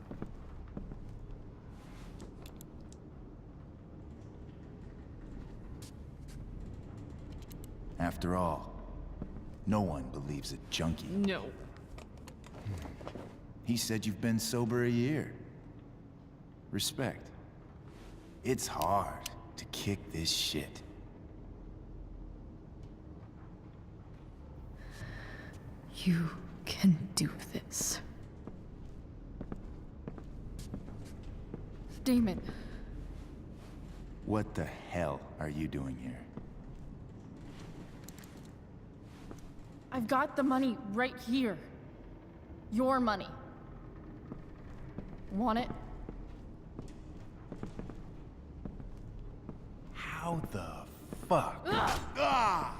After all, no one believes a junkie. No. He said you've been sober a year. Respect. It's hard to kick this shit. You can do this. Damon, What the hell are you doing here? I've got the money right here. Your money. Want it? How the fuck? Ah!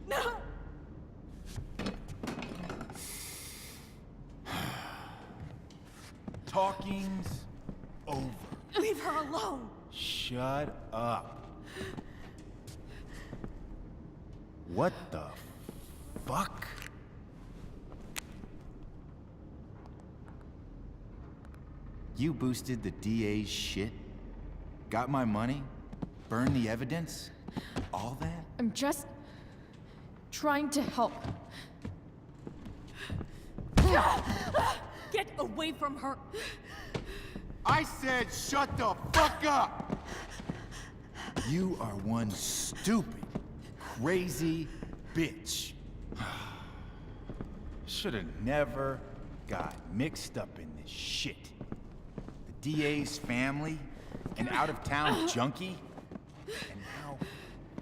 No! Talking's over. Leave her alone! Shut up. What the fuck? You boosted the DA's shit? Got my money? Burned the evidence? All that? I'm just trying to help. Get away from her! I said shut the fuck up! You are one stupid, crazy bitch. Should've never got mixed up in this shit. The DA's family, an out-of-town junkie, and now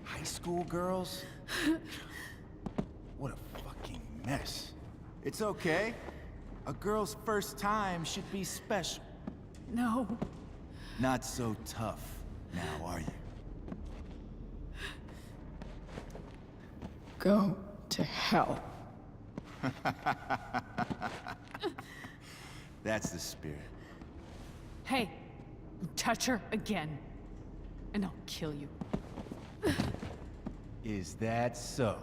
high school girls? What a fucking mess. It's okay. A girl's first time should be special. No. Not so tough now, are you? Go to hell. That's the spirit. Hey, you touch her again, and I'll kill you. Is that so?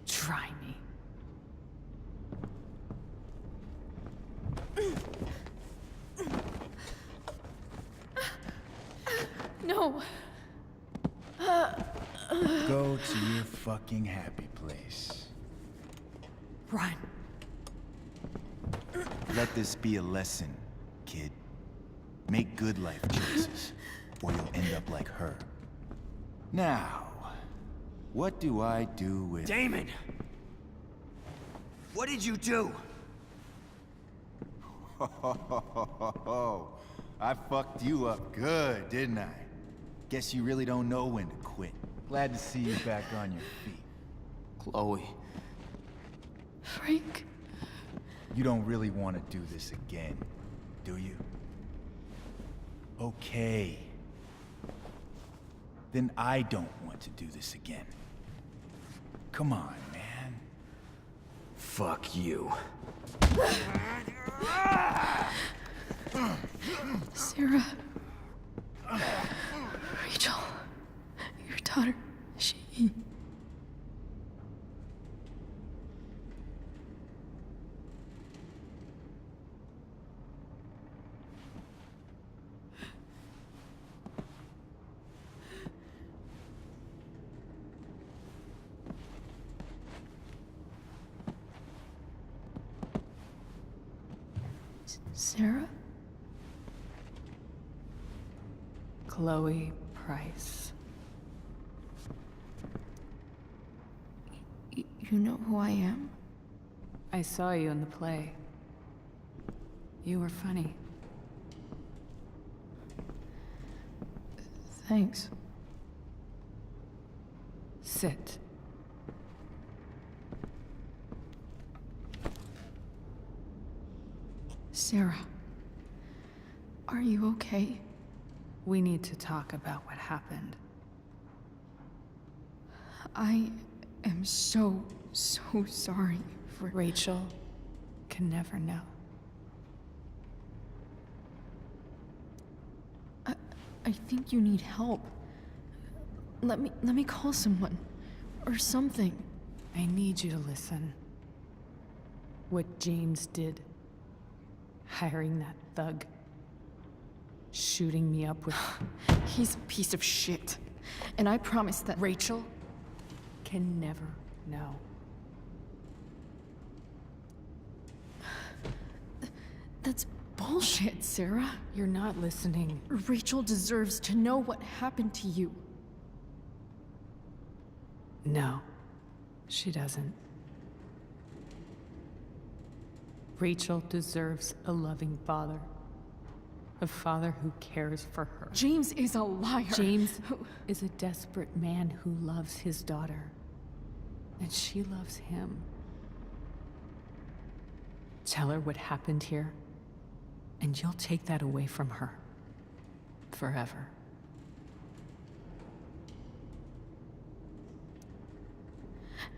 Try me. No. Go to your fucking happy place. Run. Let this be a lesson, kid. Make good life choices, or you'll end up like her. Now, what do I do with... Damon! What did you do? I fucked you up good, didn't I? Guess you really don't know when to quit. Glad to see you back on your feet. Chloe. Frank. You don't really want to do this again, do you? Okay. Then I don't want to do this again. Come on, man. Fuck you. Sarah. Rachel. Your daughter. She... Sarah? Chloe Price. You know who I am? I saw you in the play. You were funny. Thanks. Sit. Sarah, are you okay? We need to talk about what happened. I am so sorry for... Rachel can never know. I think you need help. Let me call someone. Or something. I need you to listen. What James did. Hiring that thug. Shooting me up with... He's a piece of shit. And I promise that... Rachel can never know. That's bullshit, Sarah. You're not listening. Rachel deserves to know what happened to you. No, she doesn't. Rachel deserves a loving father. A father who cares for her. James is a liar. James is a desperate man who loves his daughter. And she loves him. Tell her what happened here, and you'll take that away from her. Forever.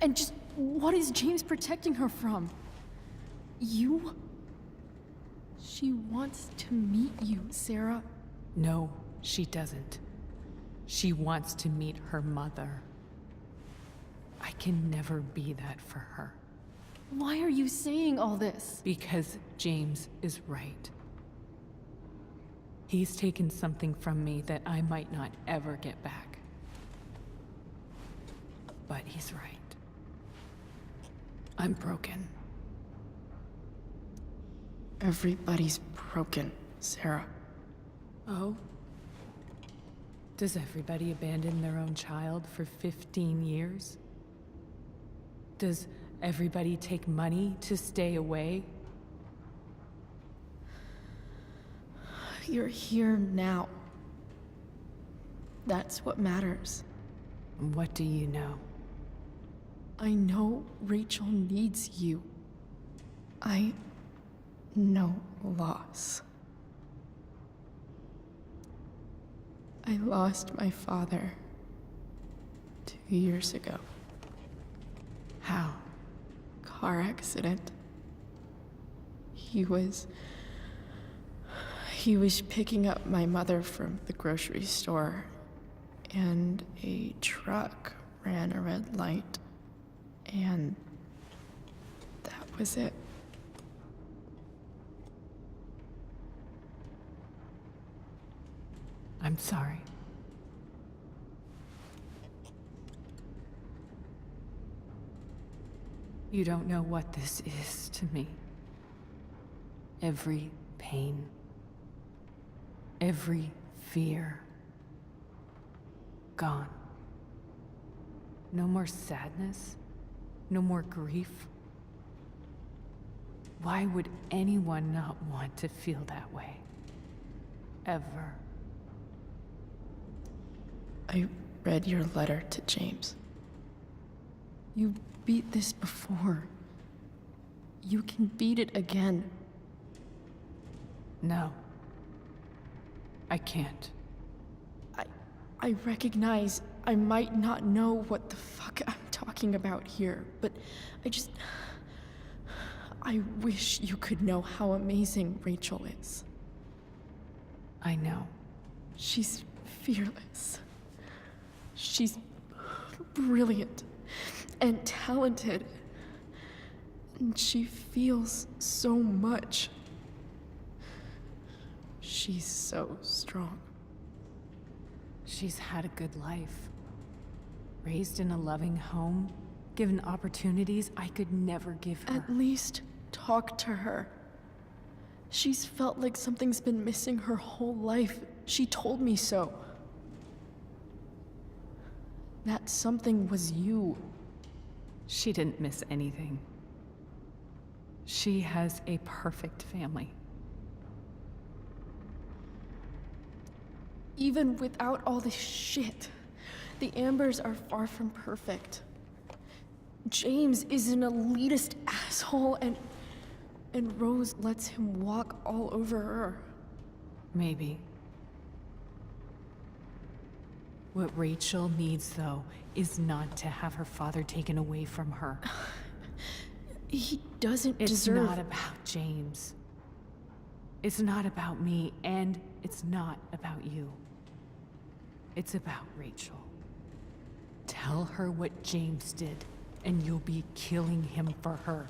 And just what is James protecting her from? You? She wants to meet you, Sarah. No, she doesn't. She wants to meet her mother. I can never be that for her. Why are you saying all this? Because James is right. He's taken something from me that I might not ever get back. But he's right. I'm broken. Everybody's broken, Sarah. Oh? Does everybody abandon their own child for 15 years? Does everybody take money to stay away? You're here now. That's what matters. What do you know? I know Rachel needs you. I know loss. I lost my father 2 years ago. How? Car accident. He was picking up my mother from the grocery store, and a truck ran a red light, and that was it. I'm sorry. You don't know what this is to me. Every pain, every fear, gone. No more sadness, no more grief. Why would anyone not want to feel that way? Ever. I read your letter to James. You beat this before. You can beat it again. No. I can't. I recognize I might not know what the fuck I'm talking about here, but I wish you could know how amazing Rachel is. I know. She's fearless. She's brilliant and talented. And she feels so much. She's so strong. She's had a good life. Raised in a loving home, given opportunities I could never give her. At least talk to her. She's felt like something's been missing her whole life. She told me so. That something was you. She didn't miss anything. She has a perfect family. Even without all this shit, the Ambers are far from perfect. James is an elitist asshole, and Rose lets him walk all over her. Maybe. What Rachel needs, though, is not to have her father taken away from her. He doesn't It's deserve... not about James. It's not about me, and it's not about you. It's about Rachel. Tell her what James did, and you'll be killing him for her.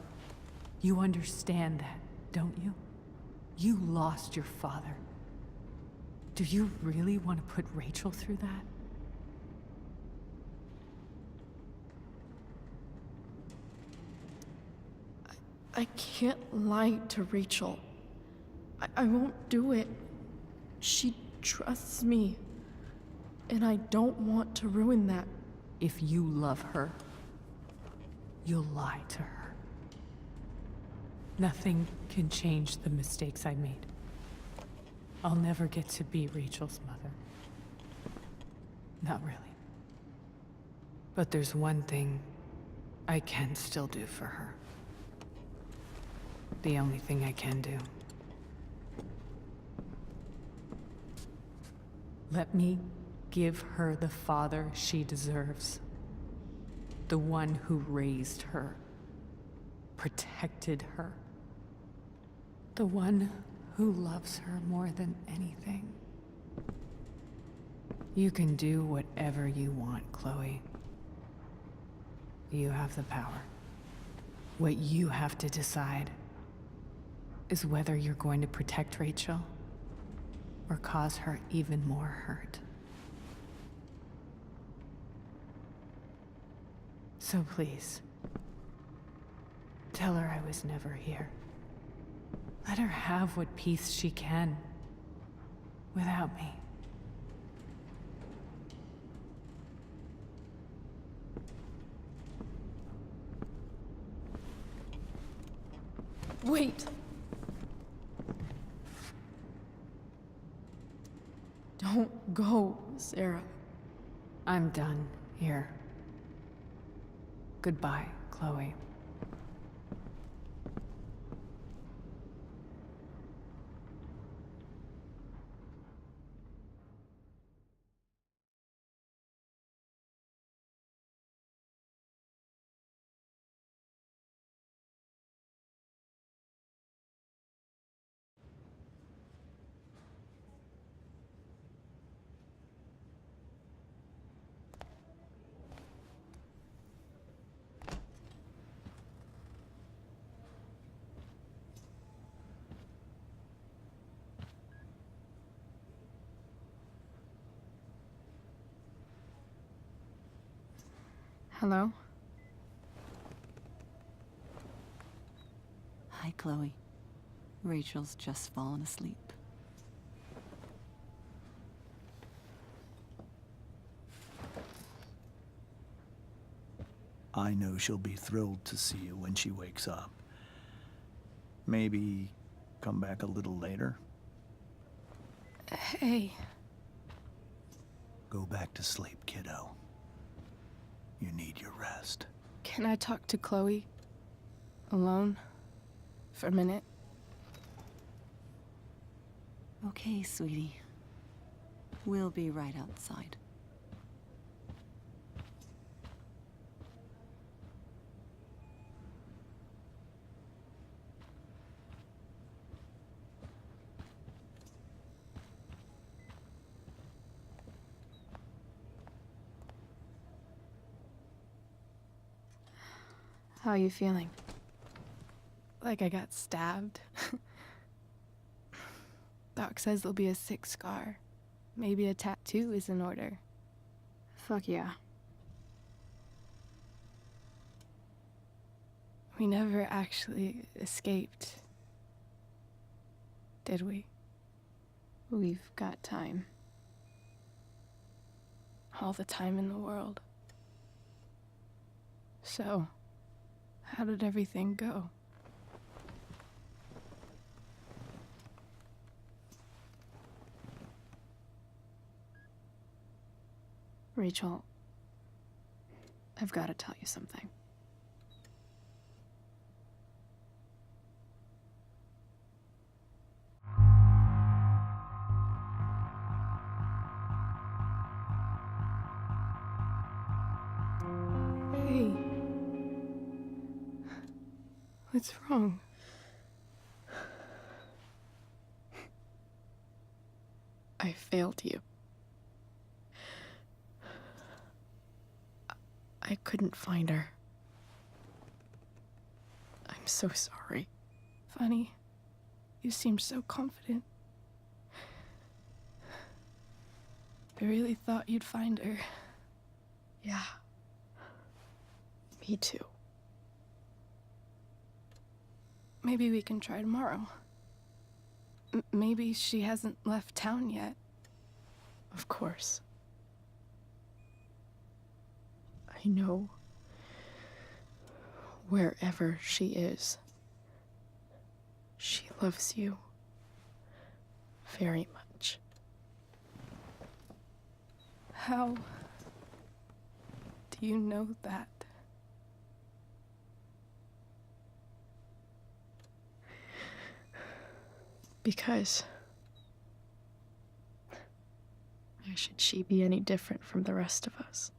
You understand that, don't you? You lost your father. Do you really want to put Rachel through that? I can't lie to Rachel. I won't do it. She trusts me. And I don't want to ruin that. If you love her, you'll lie to her. Nothing can change the mistakes I made. I'll never get to be Rachel's mother. Not really. But there's one thing I can still do for her. The only thing I can do. Let me give her the father she deserves. The one who raised her, protected her. The one who loves her more than anything. You can do whatever you want, Chloe. You have the power. What you have to decide is whether you're going to protect Rachel or cause her even more hurt. So please, tell her I was never here. Let her have what peace she can without me. Wait! Don't go, Sarah. I'm done here. Goodbye, Chloe. Hello? Hi, Chloe. Rachel's just fallen asleep. I know she'll be thrilled to see you when she wakes up. Maybe come back a little later? Hey. Go back to sleep, kiddo. You need your rest. Can I talk to Chloe? Alone? For a minute? Okay, sweetie. We'll be right outside. How are you feeling? Like I got stabbed? Doc says there'll be a sick scar. Maybe a tattoo is in order. Fuck yeah. We never actually escaped, did we? We've got time. All the time in the world. So, how did everything go? Rachel, I've got to tell you something. Hey. What's wrong? I failed you. I couldn't find her. I'm so sorry. Funny, you seemed so confident. I really thought you'd find her. Yeah. Me too. Maybe we can try tomorrow. Maybe she hasn't left town yet. Of course. I know. Wherever she is, she loves you. very much. How do you know that? Because why should she be any different from the rest of us?